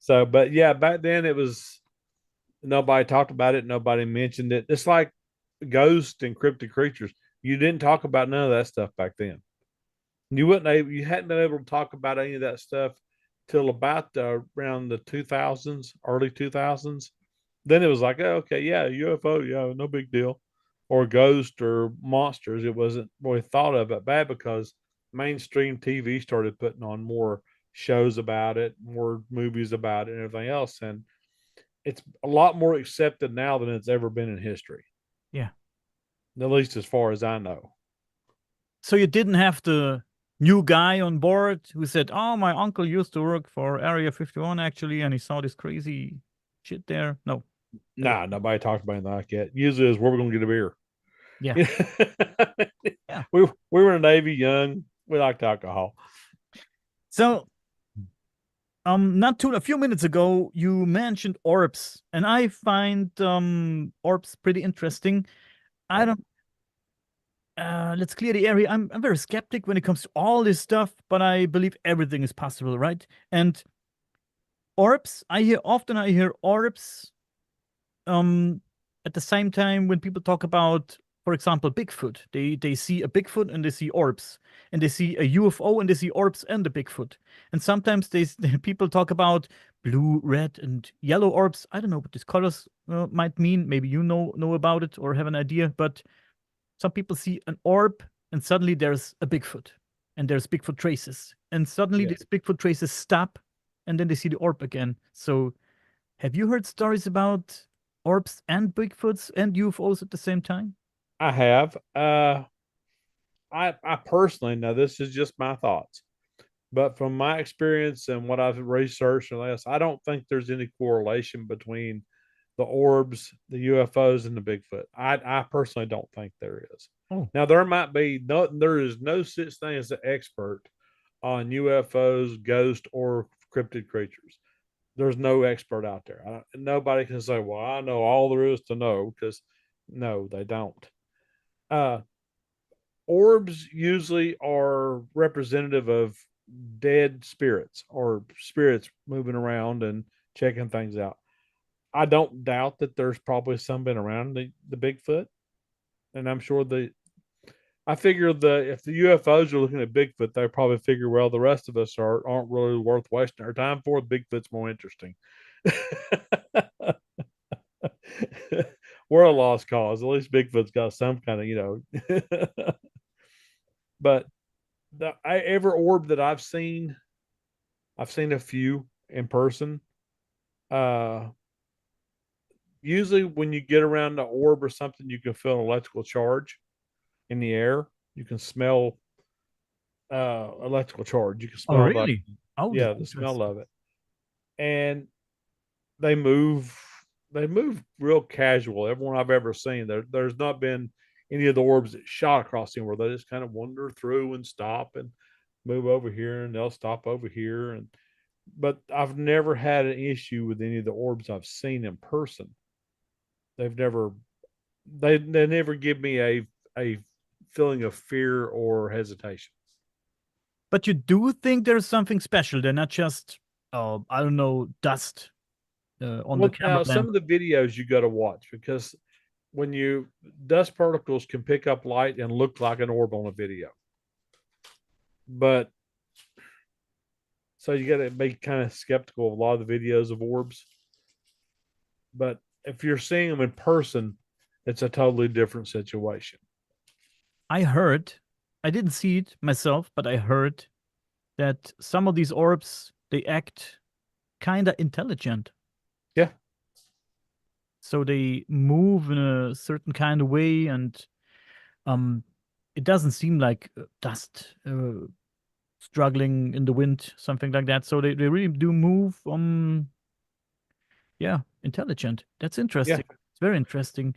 But yeah, back then it was nobody talked about it, nobody mentioned it. It's like ghosts and cryptid creatures. You didn't talk about none of that stuff back then. You hadn't been able to talk about any of that stuff till about around the 2000s, early 2000s. Then it was like, oh, okay, yeah, UFO, yeah, no big deal, or ghost or monsters. It wasn't really thought of it bad because mainstream TV started putting on more shows about it, more movies about it, and everything else, and it's a lot more accepted now than it's ever been in history, Yeah. at least as far as I know. So you didn't have the new guy on board who said, "Oh, my uncle used to work for Area 51 actually, and he saw this crazy shit there." No. That was, Nah, nobody talked about anything like that. Usually, is where we're going to get a beer. yeah. Yeah. We were in the Navy, young. We liked alcohol. So not too a few minutes ago you mentioned orbs, and I find orbs pretty interesting. I don't let's clear the area. I'm very skeptic when it comes to all this stuff, but I believe everything is possible, right? And orbs, I hear orbs um at the same time when people talk about, for example, Bigfoot. They see a Bigfoot and they see orbs, and they see a UFO and they see orbs and the Bigfoot. And sometimes people talk about blue, red, and yellow orbs. I don't know what these colors might mean. Maybe you know about it or have an idea. But some people see an orb and suddenly there's a Bigfoot and there's Bigfoot traces, and suddenly Yeah, these Bigfoot traces stop, and then they see the orb again. So have you heard stories about orbs and Bigfoots and UFOs at the same time? I have. I personally know this is just my thoughts, but from my experience and what I've researched and this, I don't think there's any correlation between the orbs, the UFOs, and the Bigfoot. I personally don't think there is. Oh, Now there might be no, there is no such thing as an expert on UFOs, ghosts, or cryptid creatures. There's no expert out there. Nobody can say, "Well, I know all there is to know," because no, they don't. Uh, Orbs usually are representative of dead spirits or spirits moving around and checking things out. I don't doubt that there's probably some been around the Bigfoot, and I'm sure I figure if the UFOs are looking at Bigfoot, they probably figure, well, the rest of us aren't really worth wasting our time for. Bigfoot's more interesting. We're a lost cause. At least Bigfoot's got some kind of, but every orb that I've seen a few in person. Uh, Usually, when you get around the orb or something, you can feel an electrical charge in the air. You can smell electrical charge. You can Oh, smell really? Oh, that's yeah, the smell interesting. of it. And they move they move real casual. Everyone I've ever seen, there's not been any of the orbs that shot across the where they just kind of wander through and stop and move over here and they'll stop over here. And but I've never had an issue with any of the orbs I've seen in person. They've never they never give me a feeling of fear or hesitation. But you do think there's something special? They're not just, I don't know, dust on the Well, camera now some lamp. of the videos you got to watch because when you dust particles can pick up light and look like an orb on a video, but so you got to be kind of skeptical of a lot of the videos of orbs. But if you're seeing them in person, it's a totally different situation. I heard, I didn't see it myself, but I heard that some of these orbs they act kind of intelligent. Yeah, So they move in a certain kind of way, and um, it doesn't seem like dust struggling in the wind, something like that. So they really do move. Yeah, intelligent. That's yeah. interesting. It's very interesting.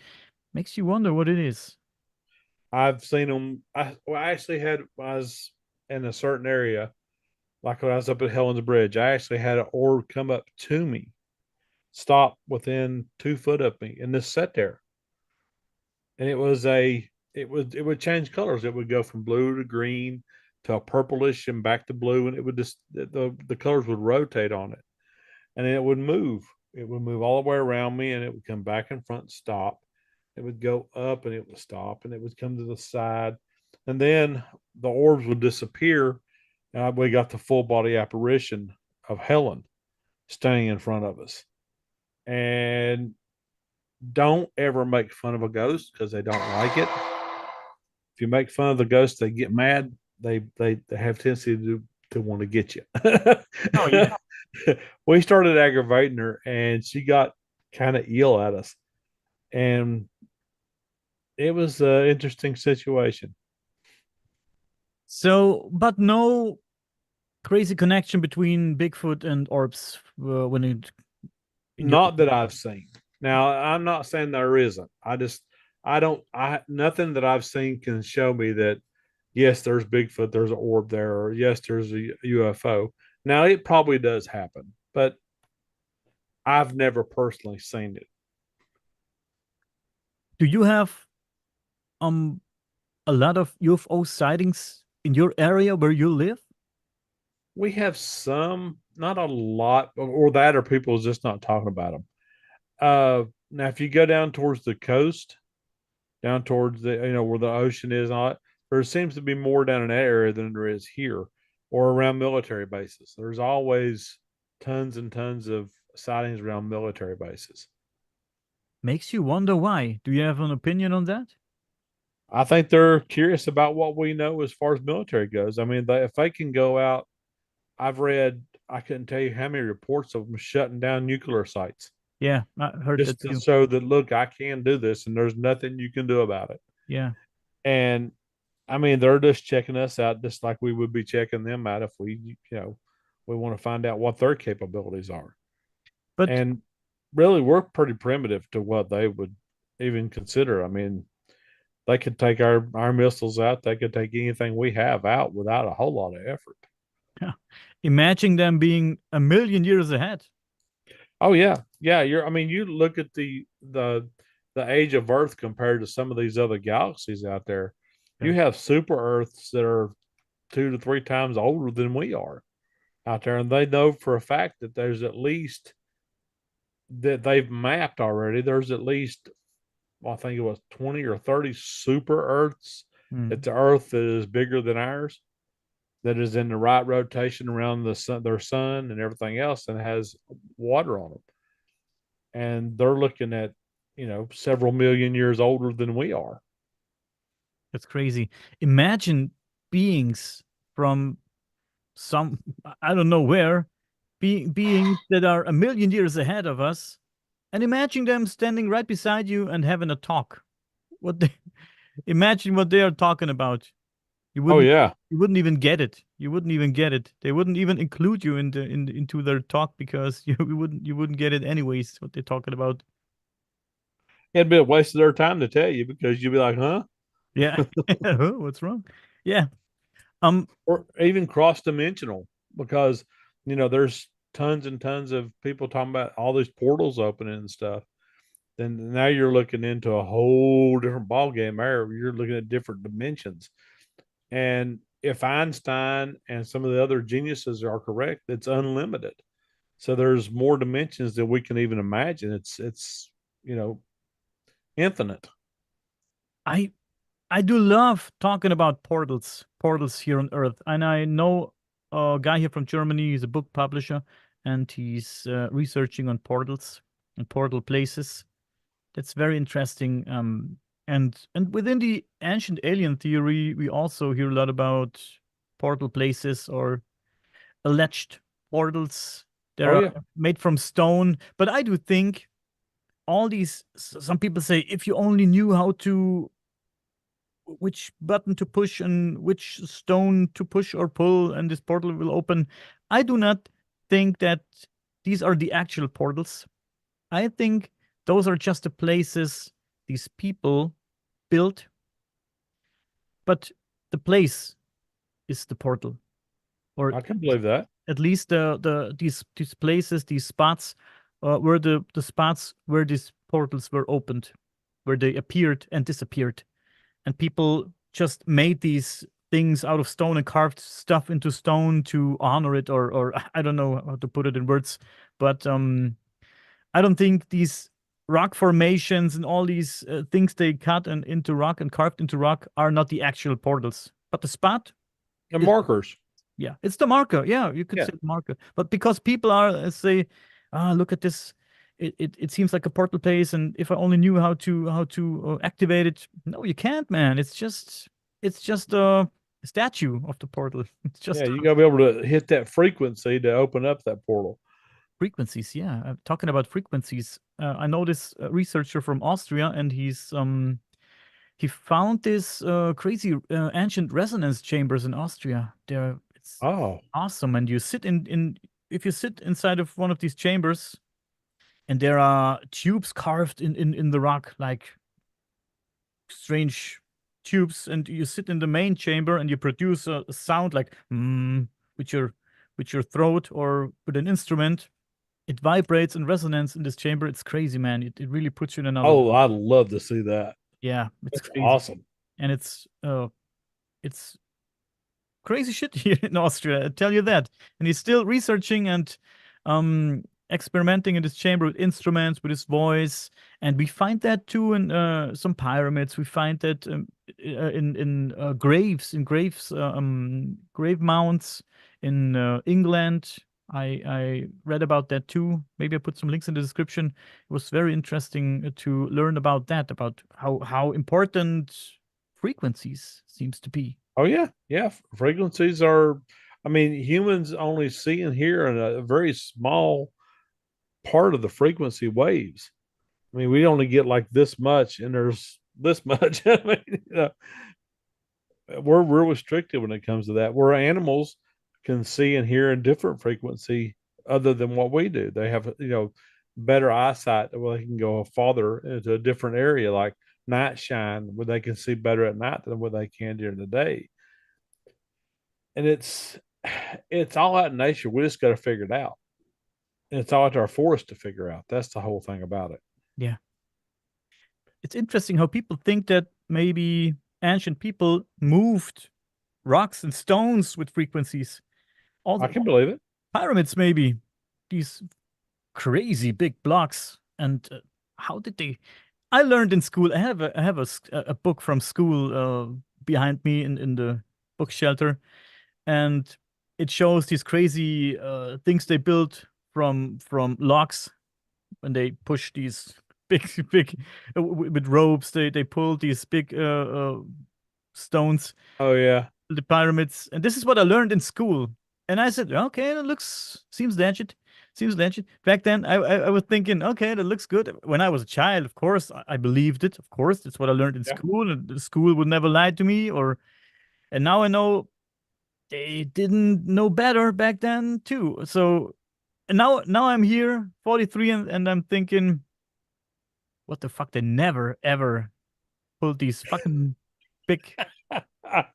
Makes you wonder what it is. I've seen them. I actually had I was in a certain area, like when I was up at Helen's Bridge. I actually had an orb come up to me, stop within 2 foot of me, and just sat there. And it would change colors. It would go from blue to green to a purplish and back to blue, and it would just the colors would rotate on it, and it would move. It would move all the way around me, and it would come back in front, stop. It would go up, and it would stop, and it would come to the side, and then the orbs would disappear, and we got the full body apparition of Helen standing in front of us. And don't ever make fun of a ghost because they don't like it. If you make fun of the ghost, they get mad. They have tendency to want to get you. Oh yeah. We started aggravating her, and she got kind of ill at us, and it was an interesting situation. So, but no crazy connection between Bigfoot and orbs when it in your Not that opinion. I've seen. Now, I'm not saying there isn't. I don't, I, nothing that I've seen can show me that, yes, there's Bigfoot, there's an orb there, or yes, there's a UFO. Now, it probably does happen, but I've never personally seen it. Do you have um a lot of UFO sightings in your area where you live? We have some, not a lot, or that, or people just not talking about them. Now, if you go down towards the coast, down towards the where the ocean is, and all that, there seems to be more down in that area than there is here, or around military bases. There's always tons and tons of sightings around military bases. Makes you wonder why. Do you have an opinion on that? I think they're curious about what we know as far as military goes. I mean, if they can go out, I've read, I couldn't tell you how many reports of them shutting down nuclear sites Yeah, I heard that just to too. show that, look, I can do this and there's nothing you can do about it. Yeah. And I mean, they're just checking us out just like we would be checking them out if we want to find out what their capabilities are. But And really, we're pretty primitive to what they would even consider. I mean, they could take our missiles out. They could take anything we have out without a whole lot of effort. imagine them being a million years ahead. Oh yeah, yeah. I mean, you look at the age of Earth compared to some of these other galaxies out there. Yeah. You have super Earths that are 2 to 3 times older than we are out there, and they know for a fact that there's at least that they've mapped already. There's at least, well, I think it was 20 or 30 super Earths. Hmm. It's the Earth that is bigger than ours, that is in the right rotation around their sun and everything else, and has water on them. And they're looking at several million years older than we are. That's crazy. Imagine beings from some, I don't know where, beings that are a million years ahead of us, and imagine them standing right beside you and having a talk. What they imagine what they are talking about. You Oh wouldn't yeah. you wouldn't even get it. You wouldn't even get it. They wouldn't even include you into their talk because you wouldn't get it anyways. What they're talking about. It'd be a waste of their time to tell you because you'd be like, huh? Yeah. Huh, what's wrong? Yeah. Um. Or even cross dimensional because there's tons and tons of people talking about all these portals opening and stuff. Then now you're looking into a whole different ball game there. You're looking at different dimensions. And if Einstein and some of the other geniuses are correct, it's unlimited. So there's more dimensions than we can even imagine. It's you know infinite. I I do love talking about portals here on Earth, and I know a guy here from Germany. He's a book publisher, and he's researching on portals and portal places. That's very interesting. And within the ancient alien theory, we also hear a lot about portal places or alleged portals that Oh are yeah, made from stone. But I do think all these. Some people say if you only knew how to which button to push and which stone to push or pull, and this portal will open. I do not think that these are the actual portals. I think those are just the places these people built, but the place is the portal, or I can believe that. at least these places, these spots, were the spots where these portals were opened, where they appeared and disappeared, and people just made these things out of stone and carved stuff into stone to honor it, or I don't know how to put it in words, but I don't think these rock formations and all these things they cut and into rock and carved into rock are not the actual portals. But the spot And is, markers. yeah, it's the marker. Yeah, you could Yeah, say the marker. But because people are say, look at this. It seems like a portal place, and if I only knew how to activate it, no, you can't, man. It's just a statue of the portal. It's yeah. just You got to be able to hit that frequency to open up that portal. frequencies. Yeah, talking about frequencies. I know this researcher from Austria, and he found this crazy ancient resonance chambers in Austria. It's Oh, awesome, and you sit in if you sit inside of one of these chambers, and there are tubes carved in the rock, like strange tubes, and you sit in the main chamber, and you produce a sound like with your throat or with an instrument. It vibrates and resonance in this chamber. It's crazy, man. It really puts you in another oh, world. I'd love to see that. Yeah, it's That's crazy, awesome. and it's crazy shit here in Austria. I tell you that. And he's still researching and experimenting in this chamber with instruments, with his voice. And we find that too in some pyramids. We find that in graves, grave mounds in England. I read about that too. Maybe I put some links in the description. It was very interesting to learn about that, about how important frequencies seems to be. Oh yeah, yeah. Frequencies are. I mean, humans only see and hear in a very small part of the frequency waves. I mean, we only get like this much, and there's this much. I mean, we're real restricted when it comes to that. Where animals can see and hear in different frequency other than what we do. They have better eyesight where they can go farther into a different area, like night shine, where they can see better at night than what they can during the day. And it's all out in nature. We just got to figure it out. And it's all out to our forest to figure out. That's the whole thing about it. Yeah. It's interesting how people think that maybe ancient people moved rocks and stones with frequencies. All I the can believe it. pyramids, maybe these crazy big blocks. And how did they? I learned in school. I have a book from school behind me in the book shelter, and it shows these crazy things they built from logs when they push these big with ropes. They pull these big stones, Oh yeah. the pyramids, and this is what I learned in school. And I said, okay, that looks seems legit. Seems legit. Back then, I was thinking, okay, that looks good. When I was a child, of course, I believed it. Of course, that's what I learned in Yeah. school, and the school would never lie to me. Or and now I know they didn't know better back then too. So and now I'm here, 43, and I'm thinking, what the fuck? They never ever pulled these fucking big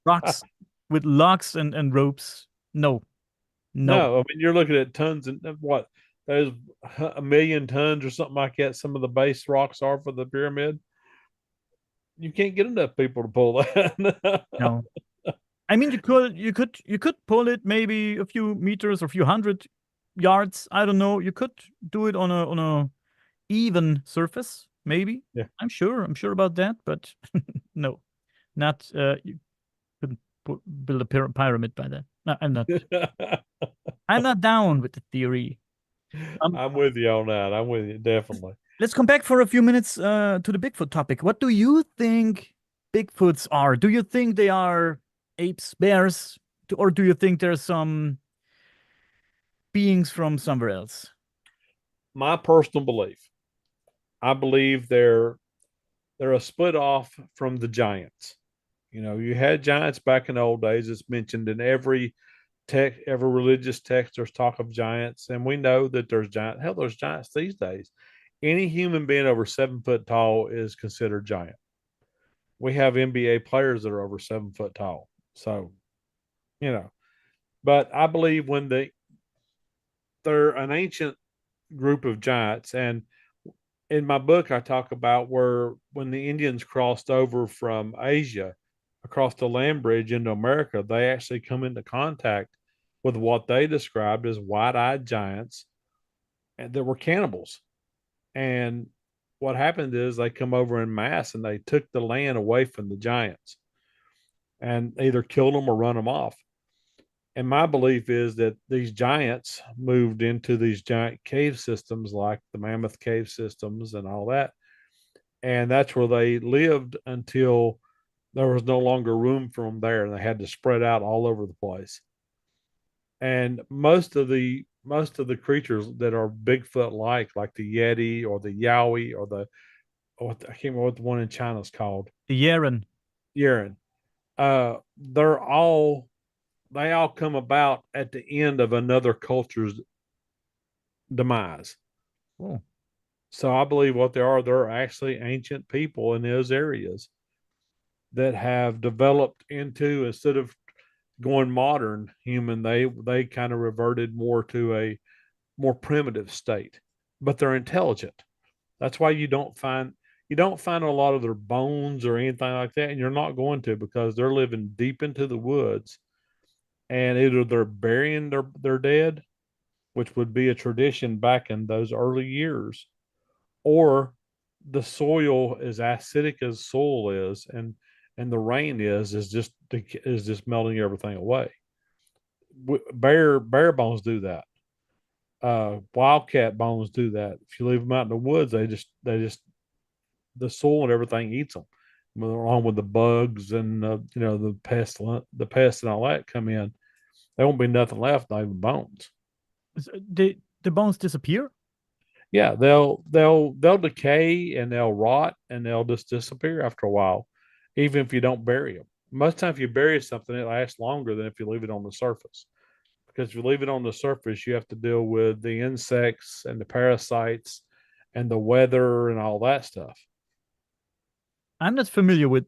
rocks with locks and ropes. No, no, No, I mean you're looking at tons and what there's a million tons or something like that. Some of the base rocks are for the pyramid. You can't get enough people to pull that. no. I mean, you could pull it maybe a few meters or a few hundred yards. I don't know. You could do it on a even surface, maybe. Yeah. I'm sure about that, but no, not you couldn't build a pyramid by that. No, I'm not down with the theory. Um, I'm with you on that. I'm with you definitely. let's come back for a few minutes to the Bigfoot topic. What do you think Bigfoots are? Do you think they are apes, bears, or do you think there's some beings from somewhere else? My personal belief, I believe they're a split off from the giants. You know, you had giants back in the old days. It's mentioned in every religious text. There's talk of giants, and we know that there's giant. Hell, there's giants these days. Any human being over 7 foot tall is considered giant. We have NBA players that are over 7 foot tall. So, you know, but I believe they're an ancient group of giants, and in my book, I talk about where when the Indians crossed over from Asia across the land bridge into America, they actually come into contact with what they described as wide eyed giants and that were cannibals. And what happened is they come over in mass and they took the land away from the giants and either killed them or run them off. And my belief is that these giants moved into these giant cave systems like the Mammoth Cave systems and all that. And that's where they lived until there was no longer room for them there and they had to spread out all over the place. And most of the creatures that are Bigfoot like the Yeti or the Yowie or I can't remember what the one in China is called. The Yeren. Yeren. They're all they all come about at the end of another culture's demise. Oh, So I believe what they're actually ancient people in those areas that have developed into, instead of going modern human, they kind of reverted more to a more primitive state. But they're intelligent. That's why you don't find a lot of their bones or anything like that, and you're not going to because they're living deep into the woods, and either they're burying their dead, which would be a tradition back in those early years, or the soil is acidic as soil is, and the rain is just melting everything away. Bear bones do that. Wildcat bones do that. If you leave them out in the woods, they just the soil and everything eats them, along with the bugs and the pests and all that come in. There won't be nothing left, not even bones. the bones disappear? Yeah, they'll decay and they'll rot and they'll just disappear after a while, even if you don't bury them. Most times, if you bury something, it lasts longer than if you leave it on the surface. Because if you leave it on the surface, you have to deal with the insects and the parasites and the weather and all that stuff. I'm not familiar with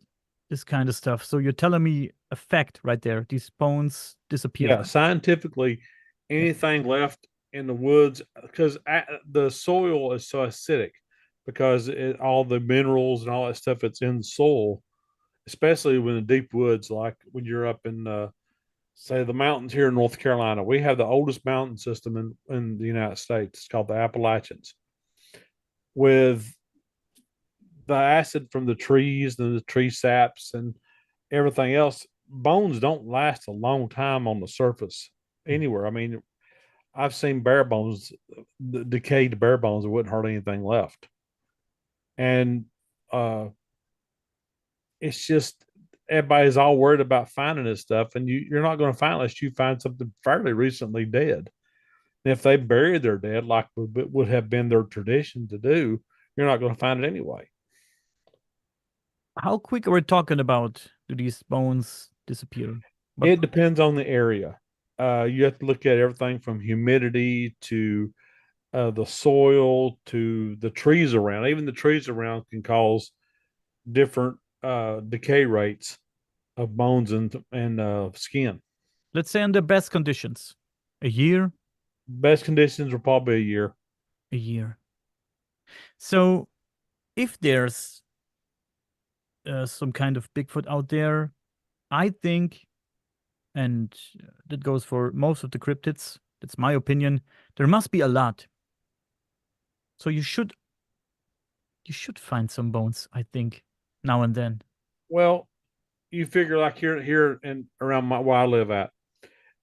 this kind of stuff. So you're telling me a fact right there. These bones disappear. Yeah, scientifically, anything left in the woods, because the soil is so acidic, because all the minerals and all that stuff that's in the soil, especially when the deep woods, like when you're up in, say, the mountains here in North Carolina. We have the oldest mountain system in the United States. It's called the Appalachians. With the acid from the trees and the tree saps and everything else, bones don't last a long time on the surface anywhere. I mean, I've seen bare bones, the decayed bare bones that wouldn't hurt anything left. And it's just everybody's all worried about finding this stuff, and you're not going to find unless you find something fairly recently dead. And if they bury their dead, like would have been their tradition to do, you're not going to find it anyway. How quick are we talking about? Do these bones disappear? But It depends on the area. You have to look at everything from humidity to the soil to the trees around. Even the trees around can cause different decay rates of bones and skin. let's say under best conditions, a year, Best conditions are probably a year. a year. So if there's some kind of Bigfoot out there, I think, and that goes for most of the cryptids, that's my opinion, there must be a lot. So you should find some bones, I think, now and then. Well, you figure like here and around where I live at,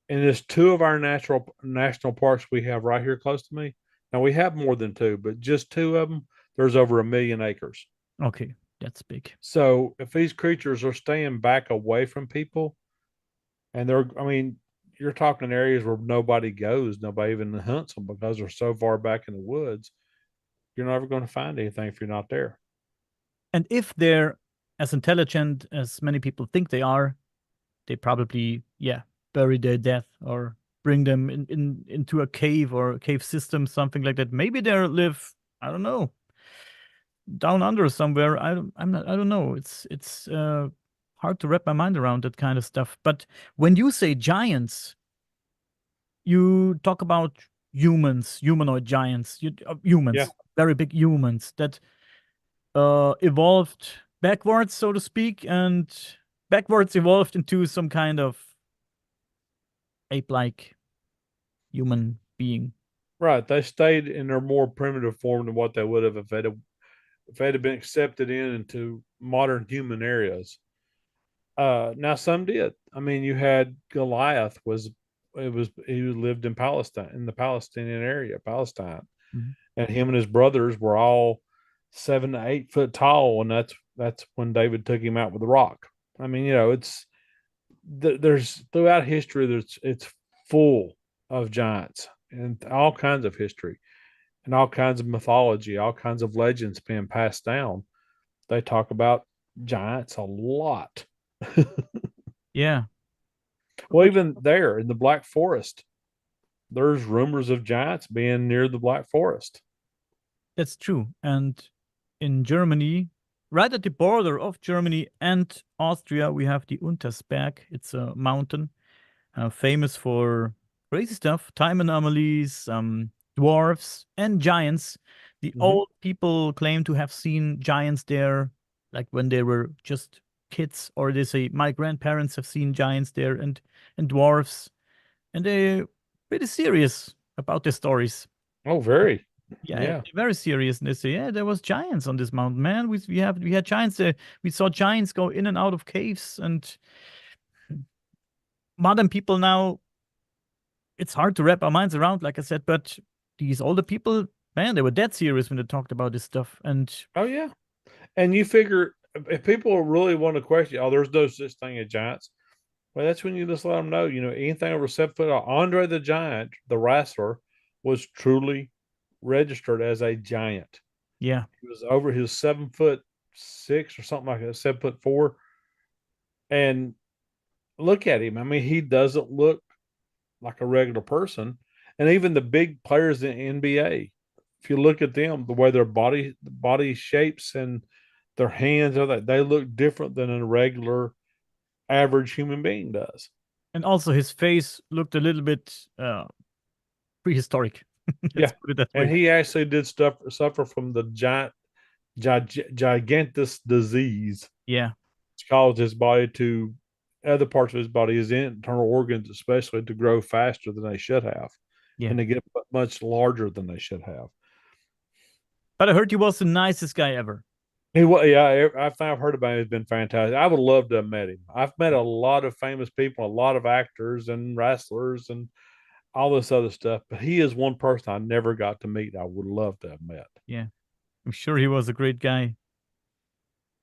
and there's two of our natural national parks we have right here close to me. Now we have more than two, but just two of them, there's over 1 million acres. Okay, that's big. So if these creatures are staying back away from people, and I mean, you're talking areas where nobody goes, nobody even hunts them because they're so far back in the woods. You're never going to find anything if you're not there. And if they're as intelligent as many people think they are, they probably, yeah, bury their death or bring them into a cave or a cave system, something like that. Maybe they live, I don't know, down under somewhere. I don't know. It's hard to wrap my mind around that kind of stuff. But when you say giants, you talk about humans, humanoid giants, Yeah, humans, very big humans that evolved backwards, so to speak, and backwards evolved into some kind of ape-like human being. right. They stayed in their more primitive form than what they would have if they'd have been accepted into modern human areas. Now some did. I mean, you had Goliath was it was he lived in Palestine in the Palestinian area, Palestine, Mhm. and him and his brothers were all 7 to 8 foot tall, and that's when David took him out with a rock. I mean, it's there's throughout history there's it's full of giants and all kinds of history and all kinds of mythology, all kinds of legends being passed down. They talk about giants a lot. Yeah, Well, even there in the Black Forest, there's rumors of giants being near the Black Forest. that's true. And in Germany, right at the border of Germany and Austria, we have the Untersberg. It's a mountain famous for crazy stuff, time anomalies, dwarfs, and giants. The Mm-hmm. old people claim to have seen giants there, like when they were just kids, or they say my grandparents have seen giants there and dwarfs, and they're pretty serious about their stories. Oh, very. Yeah, Yeah. very serious. And they say, yeah, there was giants on this mountain, man. We had giants there. We saw giants go in and out of caves, and modern people now, it's hard to wrap our minds around, like I said, but these older people, man, they were dead serious when they talked about this stuff. And Oh, yeah. And you figure if people really want to question, oh, there's no such thing as giants. Well, that's when you just let them know, anything over 7 foot. Andre the Giant, the wrestler, was truly registered as a giant. yeah, He was 7 foot 6 or something like that, 7 foot 4. And look at him. I mean, he doesn't look like a regular person. And even the big players in the NBA, if you look at them, the way their body shapes and their hands are that they look different than a regular average human being does. and also his face looked a little bit prehistoric. Let's Yeah. put it that And way. he actually did suffer from the gigantus disease, Yeah, which caused his body to other parts of his body, his internal organs especially, to grow faster than they should have yeah. and to get much larger than they should have. But I heard he was the nicest guy ever. Yeah, everything I've heard about him has been fantastic. I would love to have met him. I've met a lot of famous people, a lot of actors and wrestlers and all this other stuff, but he is one person I never got to meet. I would love to have met. Yeah, I'm sure he was a great guy.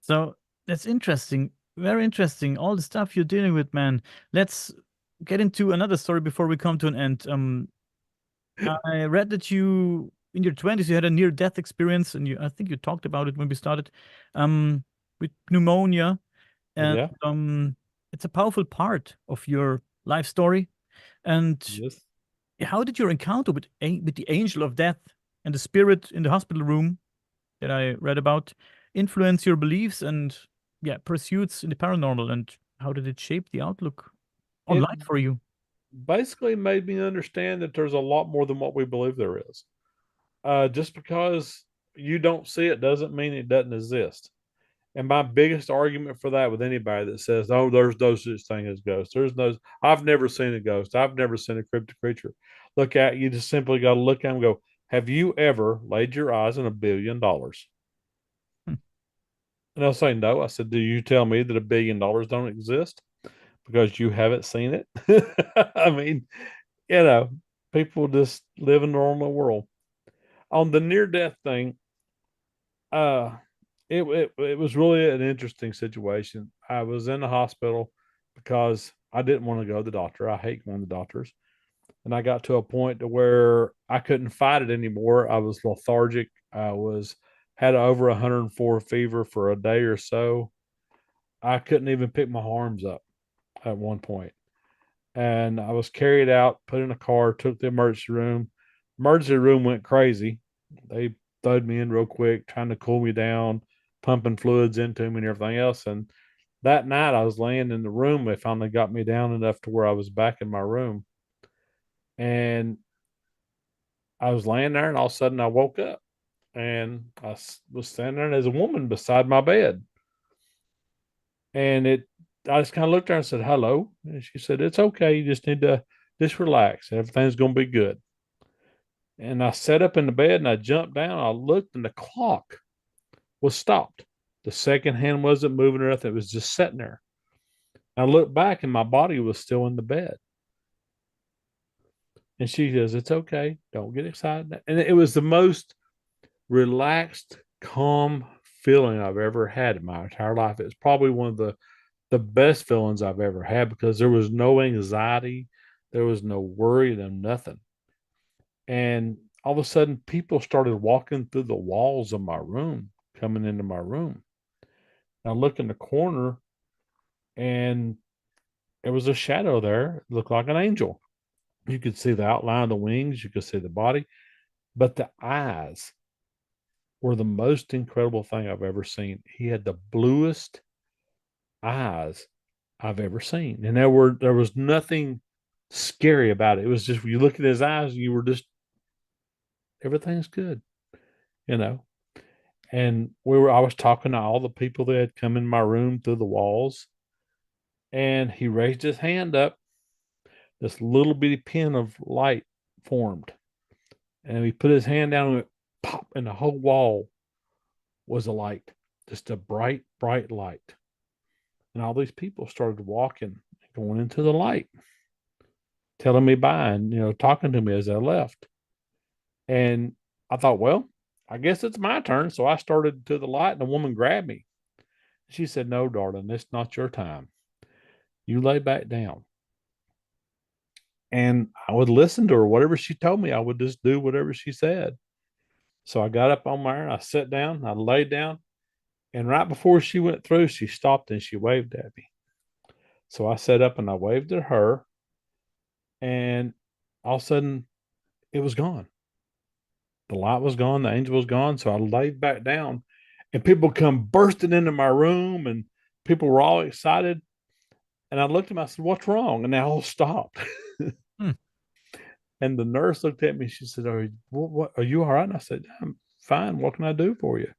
So that's interesting. Very interesting. All the stuff you're dealing with, man. Let's get into another story before we come to an end. I read that you, in your 20s, you had a near-death experience, and I think you talked about it when we started, um, with pneumonia, and Yeah. it's a powerful part of your life story. And Yes. how did your encounter with with the angel of death and the spirit in the hospital room that I read about influence your beliefs and, yeah, pursuits in the paranormal? And how did it shape the outlook on It life for you? basically made me understand that there's a lot more than what we believe there is. Just because you don't see it doesn't mean it doesn't exist. And my biggest argument for that with anybody that says, "Oh, there's no such thing as ghosts," there's no. I've never seen a ghost. I've never seen a cryptic creature. Look at you. Just simply got to look at them and go, "Have you ever laid your eyes on $1 billion?" Hmm. And they'll say no. I said, "Do you tell me that $1 billion don't exist because you haven't seen it?" I mean, you know, people just live in their own little world. On the near death thing, uh, it was really an interesting situation. I was in the hospital because I didn't want to go to the doctor. I hate going to the doctors. And I got to a point to where I couldn't fight it anymore. I was lethargic. I was had over 104 fever for a day or so. I couldn't even pick my arms up at one point. And I was carried out, put in a car, took the emergency room. Emergency room went crazy. They throwed me in real quick, trying to cool me down, pumping fluids into me and everything else. And that night I was laying in the room. They finally got me down enough to where I was back in my room. And I was laying there, and all of a sudden I woke up, and was standing there, and there's a woman beside my bed. And I just kind of looked at her and said, "Hello." And she said, "It's okay. You just need to just relax. Everything's going to be good." And I sat up in the bed and I jumped down. I looked, and the clock was stopped. The second hand wasn't moving or nothing. It was just sitting there. I looked back, and my body was still in the bed. And she says, "It's okay. Don't get excited." And it was the most relaxed, calm feeling I've ever had in my entire life. It's probably one of the best feelings I've ever had because there was no anxiety, there was no worry, no nothing. And all of a sudden, people started walking through the walls of my room, coming into my room. I look in the corner, and there was a shadow there. It looked like an angel. You could see the outline of the wings, you could see the body, but the eyes were the most incredible thing I've ever seen. He had the bluest eyes I've ever seen. And there was nothing scary about it. It was just when you look at his eyes, you were just everything's good, you know. And I was talking to all the people that had come in my room through the walls, and he raised his hand up. This little bitty pin of light formed, and he put his hand down and went pop, and the whole wall was a light, just a bright, bright light. And all these people started walking, going into the light, telling me bye and, talking to me as I left. And I thought, well, I guess it's my turn. So I started to the light, and the woman grabbed me. She said, "No, darling, it's not your time. You lay back down." And I would listen to her. Whatever she told me, I would just do whatever she said. So I got up on my, I sat down, I laid down, and right before she went through, she stopped and she waved at me. So I sat up and I waved at her, and all of a sudden it was gone. The light was gone, the angel was gone. So I laid back down, and people come bursting into my room, and people were all excited. And I looked at them, I said, "What's wrong?" And they all stopped. Hmm. And the nurse looked at me. She said, are you all right?" And I said, "I'm fine. What can I do for you?"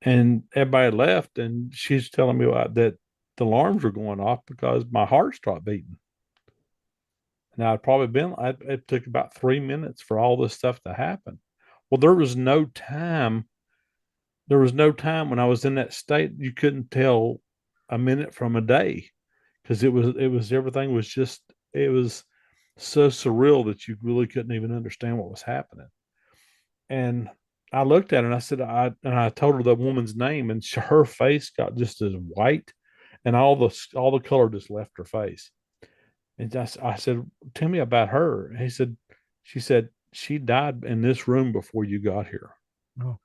And everybody left. And she's telling me that the alarms were going off because my heart stopped beating. And it took about 3 minutes for all this stuff to happen. Well, there was no time when I was in that state. You couldn't tell a minute from a day because everything was just, it was so surreal that you really couldn't even understand what was happening. And I looked at her and I said, and I told her the woman's name, and her face got just as white and all the color just left her face. And I said, "Tell me about her." And he said, "She said she died in this room before you got here." Oh,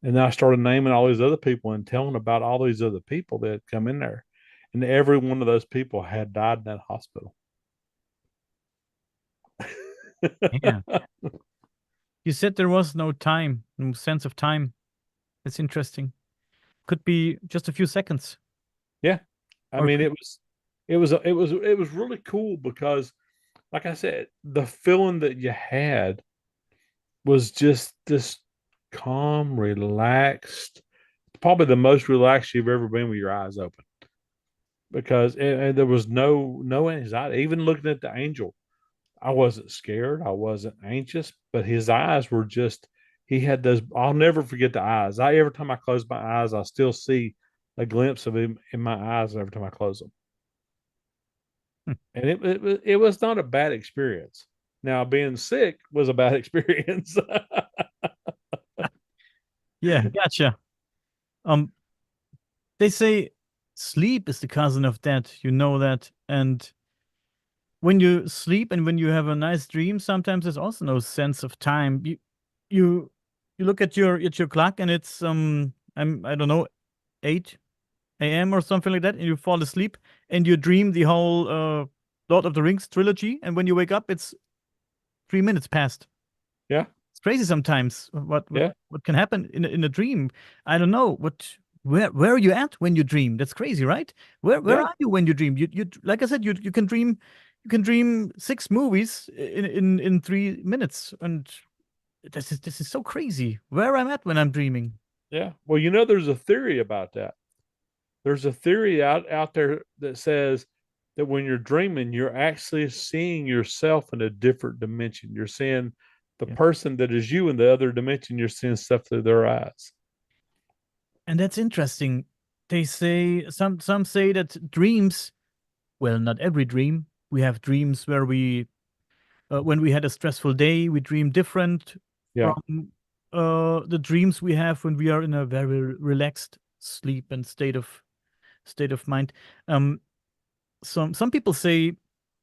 And then I started naming all these other people and telling about all these other people that had come in there, and every one of those people had died in that hospital. yeah. You said there was no time, no sense of time. It's interesting. Could be just a few seconds. Yeah, I Or mean, could, it was really cool because, like I said, the feeling that you had was just this calm, relaxed, probably the most relaxed you've ever been with your eyes open, because and there was no anxiety. Even looking at the angel, I wasn't scared, I wasn't anxious, but his eyes were just, he had those, I'll never forget the eyes. I Every time I close my eyes, I still see a glimpse of him in my eyes every time I close them. hmm, And it was not a bad experience. Now, being sick was a bad experience. yeah, gotcha. Um, they say sleep is the cousin of death. You know that. And when you sleep and when you have a nice dream, sometimes there's also no sense of time. You you look at your clock and it's I don't know, 8 a.m. or something like that, and you fall asleep and you dream the whole Lord of the Rings trilogy, and when you wake up, it's 3 minutes past. Yeah, It's crazy sometimes yeah, what can happen in a dream. I don't know where are you at when you dream? That's crazy, right? Where yeah, are you when you dream? You like I said, you can dream 6 movies in 3 minutes, and this is so crazy. Where I'm at when I'm dreaming. yeah. Well, there's a theory about that. There's a theory out there that says that when you're dreaming, you're actually seeing yourself in a different dimension. You're seeing the Yeah. person that is you in the other dimension. You're seeing stuff through their eyes. And that's interesting. They say some say that dreams, well, not every dream. We have dreams where we when we had a stressful day, we dream different Yeah, from the dreams we have when we are in a very relaxed sleep and state of mind. Um, some people say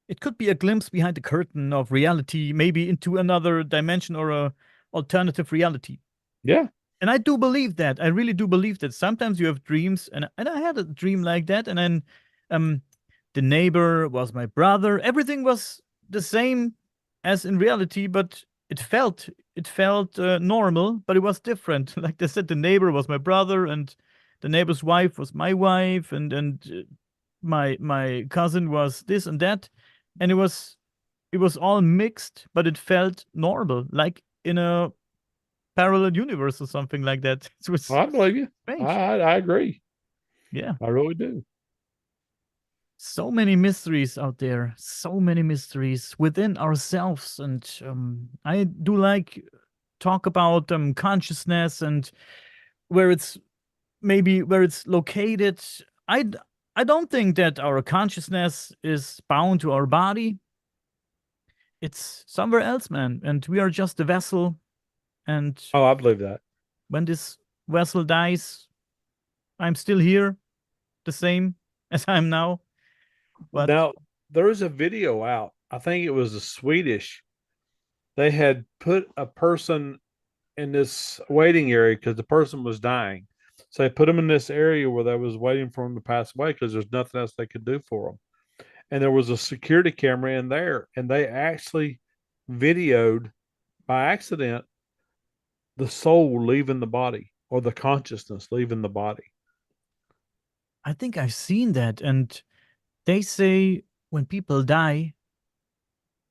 it could be a glimpse behind the curtain of reality, maybe into another dimension or a alternative reality. yeah, And I do believe that. I really do believe that. Sometimes you have dreams, and I had a dream like that, and then um, the neighbor was my brother. Everything was the same as in reality, but it felt normal, but it was different. Like they said, the neighbor was my brother, and the neighbor's wife was my wife, and my cousin was this and that, and it was all mixed, but it felt normal, like in a parallel universe or something like that. It was well, I believe you. strange. I agree. Yeah. I really do. So many mysteries out there, so many mysteries within ourselves. And I do like talk about consciousness and where it's maybe where it's located. I, d- I don't think that our consciousness is bound to our body. It's somewhere else, man. And we are just a vessel. And Oh, I believe that. when this vessel dies, I'm still here, the same as I am now. But Now, there's a video out. I think it was a Swedish. They had put a person in this waiting area because the person was dying. So they put them in this area where they was waiting for him to pass away because there's nothing else they could do for him. And there was a security camera in there, and they actually videoed by accident the soul leaving the body or the consciousness leaving the body. I think I've seen that. And they say when people die,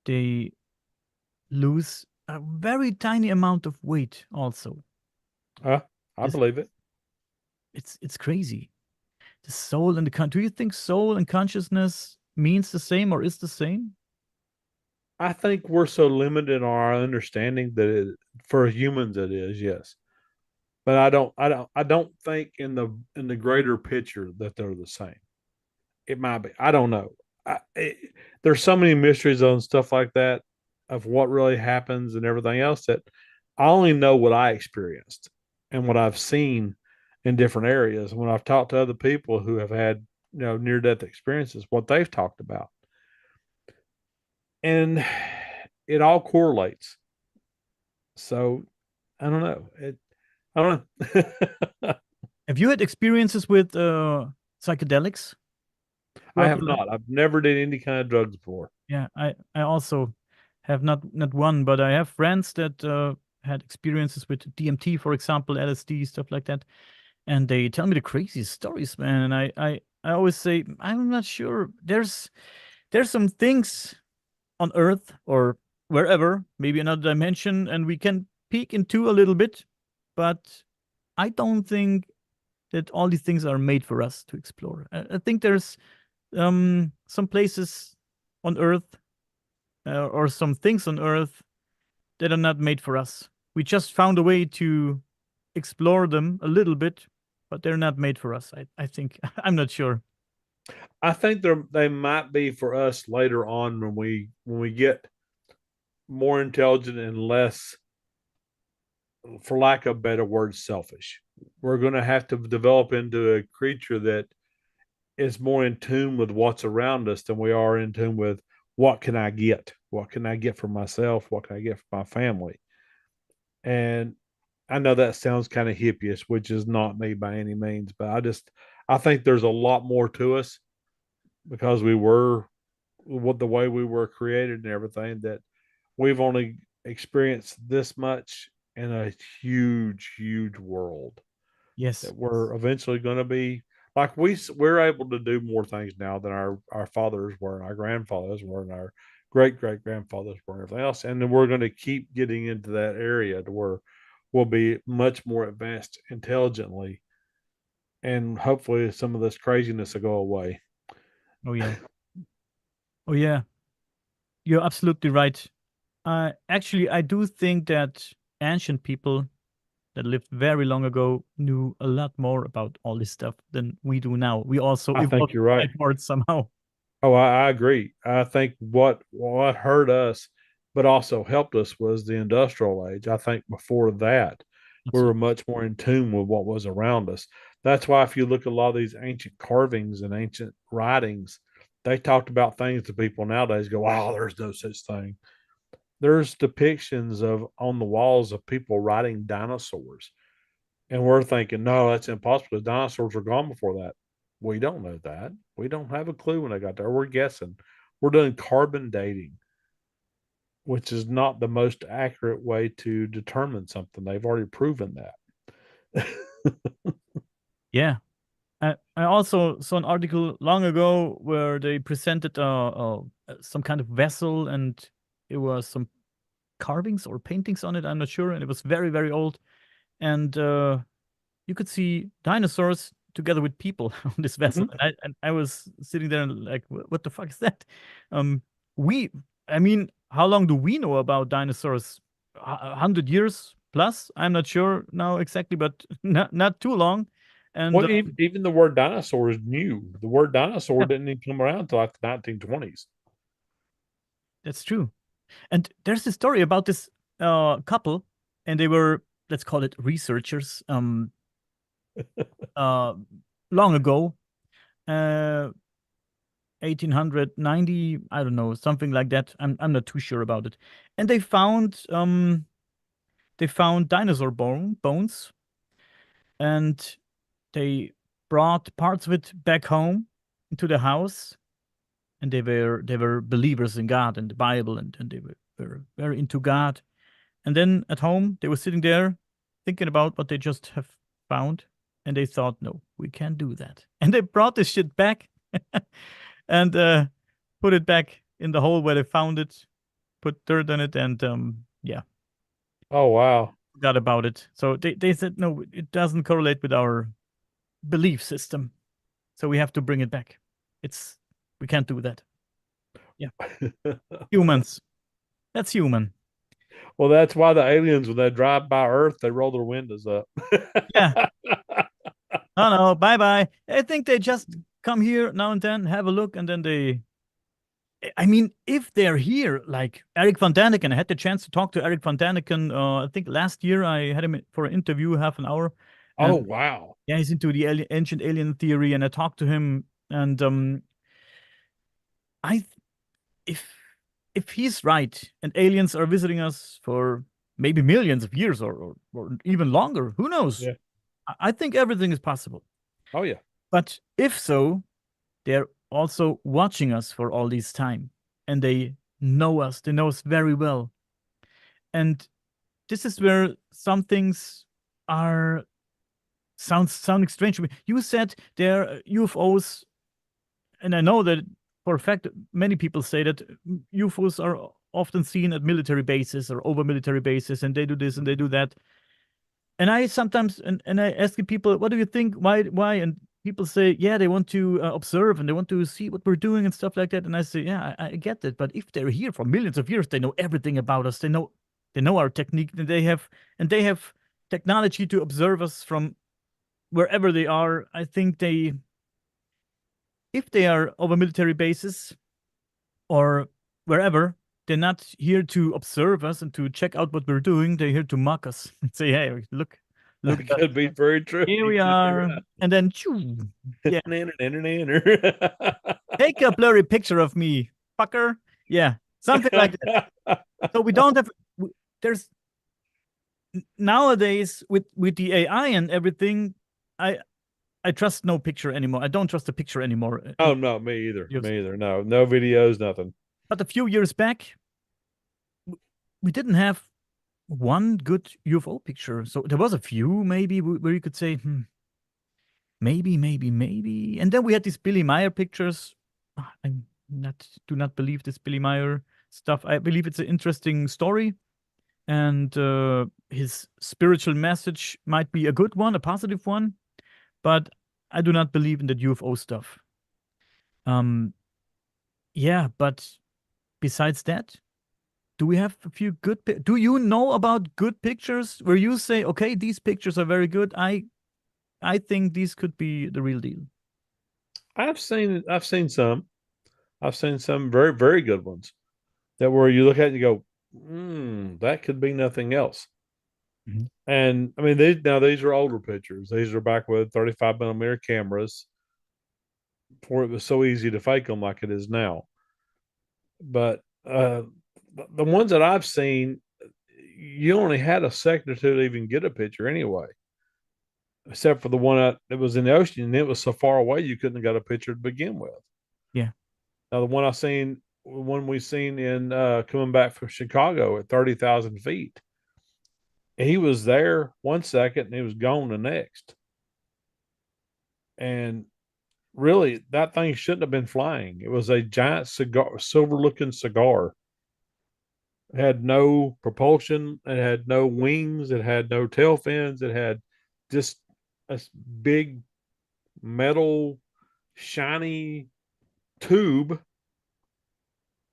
they lose a very tiny amount of weight also. I This believe it. it's crazy. The soul and the con do you think soul and consciousness means the same or is the same? I think we're so limited in our understanding that for humans it is, yes. But I don't think in the greater picture that they're the same. It might be. I don't know. There's so many mysteries on stuff like that of what really happens and everything else that I only know what I experienced and what I've seen in different areas. When I've talked to other people who have had, near death experiences, what they've talked about, and it all correlates. So I don't know. I don't know. Have you had experiences with psychedelics I throughout have your life? not. I've never did any kind of drugs before. Yeah, I also have not one, but I have friends that had experiences with DMT, for example, LSD, stuff like that, and they tell me the craziest stories, man. And I always say I'm not sure. There's some things on Earth or wherever, maybe another dimension, and we can peek into a little bit, but I don't think that all these things are made for us to explore. I think there's some places on Earth or some things on Earth that are not made for us. We just found a way to explore them a little bit, but they're not made for us. I think I'm not sure. I think they might be for us later on when we get more intelligent and less, for lack of a better word, selfish. We're going to have to develop into a creature that is more in tune with what's around us than we are in tune with what can I get? What can I get for myself? What can I get for my family? And I know that sounds kind of hippyish, which is not me by any means, but I think there's a lot more to us because we were what the way we were created and everything, that we've only experienced this much in a huge world, Yes. that we're eventually going to be like we're able to do more things now than our fathers were, and our grandfathers were, and our great grandfathers were, and everything else. And then we're going to keep getting into that area to where we'll be much more advanced intelligently, and hopefully some of this craziness will go away. Oh yeah. Oh yeah. You're absolutely right. Actually, I do think that ancient people that lived very long ago knew a lot more about all this stuff than we do now. We also I think evolved you're right. backwards somehow. Oh, I agree. I think what hurt us, but also helped us, was the industrial age. I think before that, we were Absolutely. much more in tune with what was around us. That's why if you look at a lot of these ancient carvings and ancient writings, they talked about things that people nowadays go, "Wow, there's no such thing." There's depictions of on the walls of people riding dinosaurs, and we're thinking, no, that's impossible. The dinosaurs were gone before that. We don't know that. We don't have a clue when they got there. We're guessing. We're doing carbon dating, which is not the most accurate way to determine something. They've already proven that. Yeah. I also saw an article long ago where they presented some kind of vessel and it was some carvings or paintings on it. I'm not sure. And it was very, very old. And you could see dinosaurs together with people on this vessel. Mhm. And I was sitting there and like, what the fuck is that? Um, we, I mean, how long do we know about dinosaurs? 100 years plus? I'm not sure now exactly, but not too long. And Well, even the word dinosaur is new. The word dinosaur yeah, didn't even come around until like the 1920s. that's true. And there's a story about this couple, and they were, let's call it researchers, uh, long ago. Uh, 1890, I don't know, something like that. I'm not too sure about it. And they found dinosaur bones, and they brought parts of it back home into the house, and they were believers in God and the Bible, and they were very into God. And then at home they were sitting there thinking about what they just have found, and they thought, no, we can't do that. And they brought this shit back and put it back in the hole where they found it, put dirt on it, and yeah, Oh wow. forgot about it. So they said, no, it doesn't correlate with our belief system. So we have to bring it back. It's we can't do that. Yeah. Humans. That's human. Well, that's why the aliens, when they drive by Earth, they roll their windows up. Yeah. Oh no, bye bye. I think they just come here now and then, have a look, and then they I mean, if they're here, like Eric Van Daniken, I had the chance to talk to Eric Van Daniken. I think last year I had him for an interview, half an hour, Oh and wow. Yeah, he's into the ancient alien theory, and I talked to him, and I if if he's right, and aliens are visiting us for maybe millions of years or even longer, who knows? Yeah. I think everything is possible. Oh yeah. But if so, they're also watching us for all this time, and they know us. They know us very well, and this is where some things are sounding strange to me. You said they're UFOs, and I know that for a fact many people say that UFOs are often seen at military bases or over military bases, and they do this and they do that. And I sometimes and I ask people, what do you think? Why? And people say, yeah, they want to observe and they want to see what we're doing and stuff like that. And I say, yeah, I get that. But if they're here for millions of years, they know everything about us. They know our technique, and they have technology to observe us from wherever they are. I think if they are over military bases or wherever, they're not here to observe us and to check out what we're doing. They're here to mock us and say, hey, look That could be very true. here You we could be are. right. And then, choo, yeah, Nanner, nanner, nanner. take a blurry picture of me, fucker. Yeah, something like that. So we don't have, there's nowadays with the AI and everything, I I trust no picture anymore. I don't trust a picture anymore. Oh no, me either. Videos. Me either. No, no videos, nothing. But a few years back, we didn't have one good UFO picture. So there was a few maybe where you could say, maybe. And then we had these Billy Meyer pictures. I do not believe this Billy Meyer stuff. I believe it's an interesting story, and his spiritual message might be a good one, a positive one, but I do not believe in the UFO stuff. Yeah, but besides that, do we have a few good? Do you know about good pictures where you say, okay, these pictures are very good. I think these could be the real deal. I've seen some. I've seen some very, very good ones that where you look at it and you go, that could be nothing else. Mhm. And I mean, these are older pictures. These are back with 35 millimeter cameras before it was so easy to fake them like it is now. But the ones that I've seen, you only had a second or two to even get a picture anyway, except for the one that was in the ocean, and it was so far away you couldn't have got a picture to begin with. Yeah. Now, one we seen in coming back from Chicago at 30,000 feet, he was there 1 second and he was gone the next. And really, that thing shouldn't have been flying. It was a giant cigar, silver looking cigar. It had no propulsion, it had no wings, it had no tail fins, it had just a big metal, shiny tube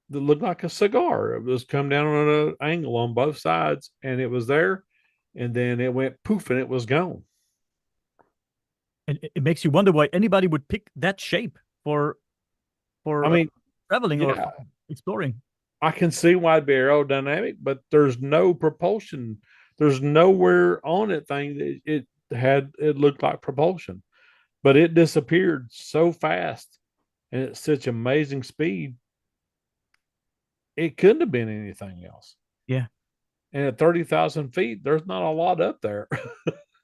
that looked like a cigar. It was come down on an angle on both sides, and it was there, and then it went poof, and it was gone. And it makes you wonder why anybody would pick that shape for I for mean, traveling or yeah, exploring. I can see why it'd be aerodynamic, but there's no propulsion. There's nowhere on it thing that it looked like propulsion, but it disappeared so fast and at such amazing speed. It couldn't have been anything else. Yeah. And at 30,000 feet, there's not a lot up there.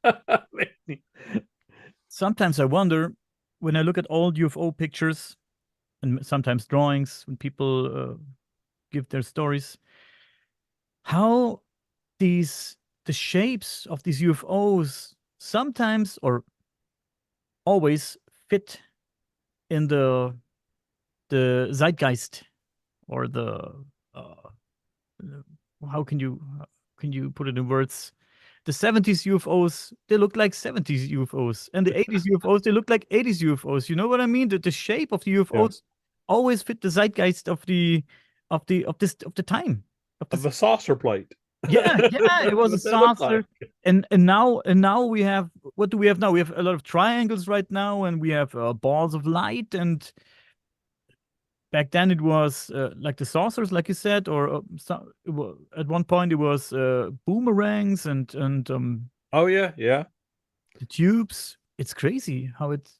I mean, Sometimes I wonder when I look at old UFO pictures and sometimes drawings when people give their stories, how the shapes of these UFOs sometimes or always fit in the zeitgeist or uh, how can you put it in words? The 70s UFOs, they look like 70s UFOs, and the 80s UFOs, they look like 80s UFOs. You know what I mean? The shape of the yeah, UFOs always fit the zeitgeist of the time of of this. a saucer plate. Yeah, it That's was a what they look like. saucer, and now we have, what do we have now? We have a lot of triangles right now, and we have balls of light, and back then it was like the saucers, like you said, or at one point it was boomerangs and Oh yeah, yeah. the tubes. It's crazy how it's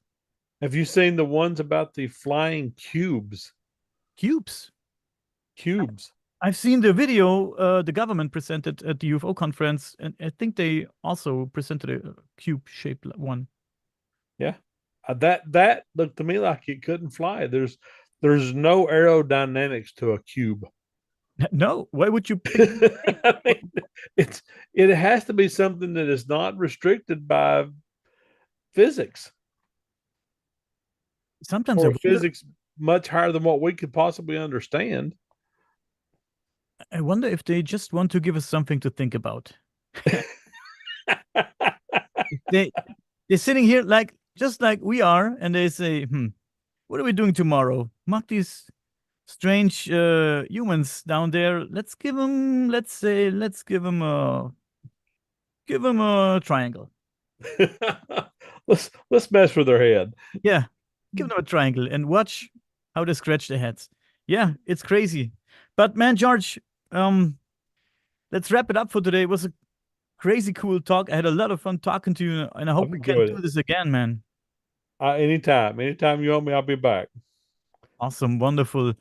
Have you seen the ones about the flying cubes? cubes. Cubes. I've seen the video the government presented at the UFO conference, and I think they also presented a cube-shaped one. Yeah. That looked to me like it couldn't fly. There's no aerodynamics to a cube. No, why would you pick? I mean, it has to be something that is not restricted by physics Sometimes I or wonder, physics much higher than what we could possibly understand. if they just want to give us something to think about. They they're sitting here like just like we are, and they say, what are we doing tomorrow? Mark these strange humans down there. Let's give them, let's give them a triangle. Let's mess with their head. Yeah, give them a triangle and watch how they scratch their heads. Yeah, it's crazy. But man, George, um, let's wrap it up for today. It was a crazy cool talk. I had a lot of fun talking to you, and I hope I've we can enjoyed do it. this again, man. Anytime you want me, I'll be back. Awesome, wonderful.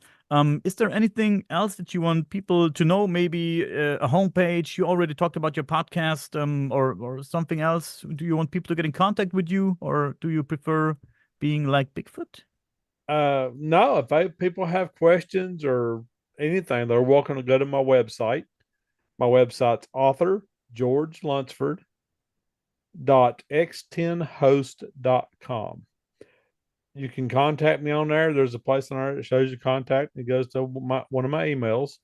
Is there anything else that you want people to know? Maybe a homepage? You already talked about your podcast, or something else. Do you want people to get in contact with you, or do you prefer being like Bigfoot? No, if people have questions or anything, they're welcome to go to my website. My website's author George Lunsford x10host.com. You can contact me on there. There's a place on there that shows you contact. It goes to one of my emails.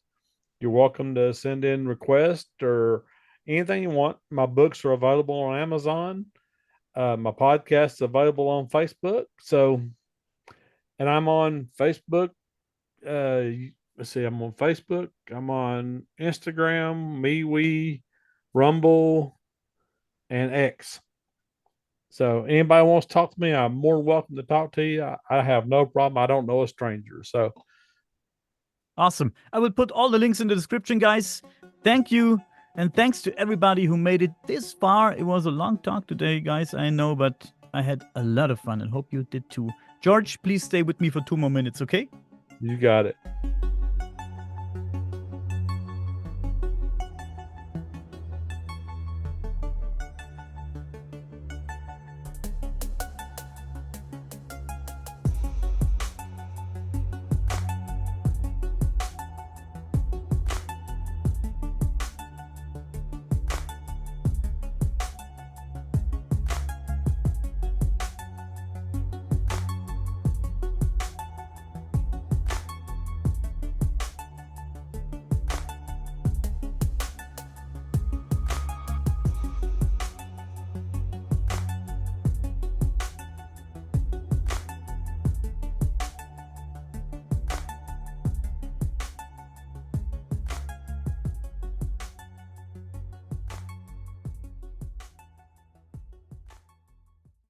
You're welcome to send in requests or anything you want. My books are available on Amazon. My podcast is available on Facebook. So, and I'm on Facebook. Let's see, I'm on Facebook. I'm on Instagram, MeWe, Rumble, and X. So anybody wants to talk to me, I'm more than welcome to talk to you. I have no problem. I don't know a stranger. So Awesome. I will put all the links in the description, guys. Thank you. And thanks to everybody who made it this far. It was a long talk today, guys, I know, but I had a lot of fun and hope you did too. George, please stay with me for 2 more minutes, okay? you got it.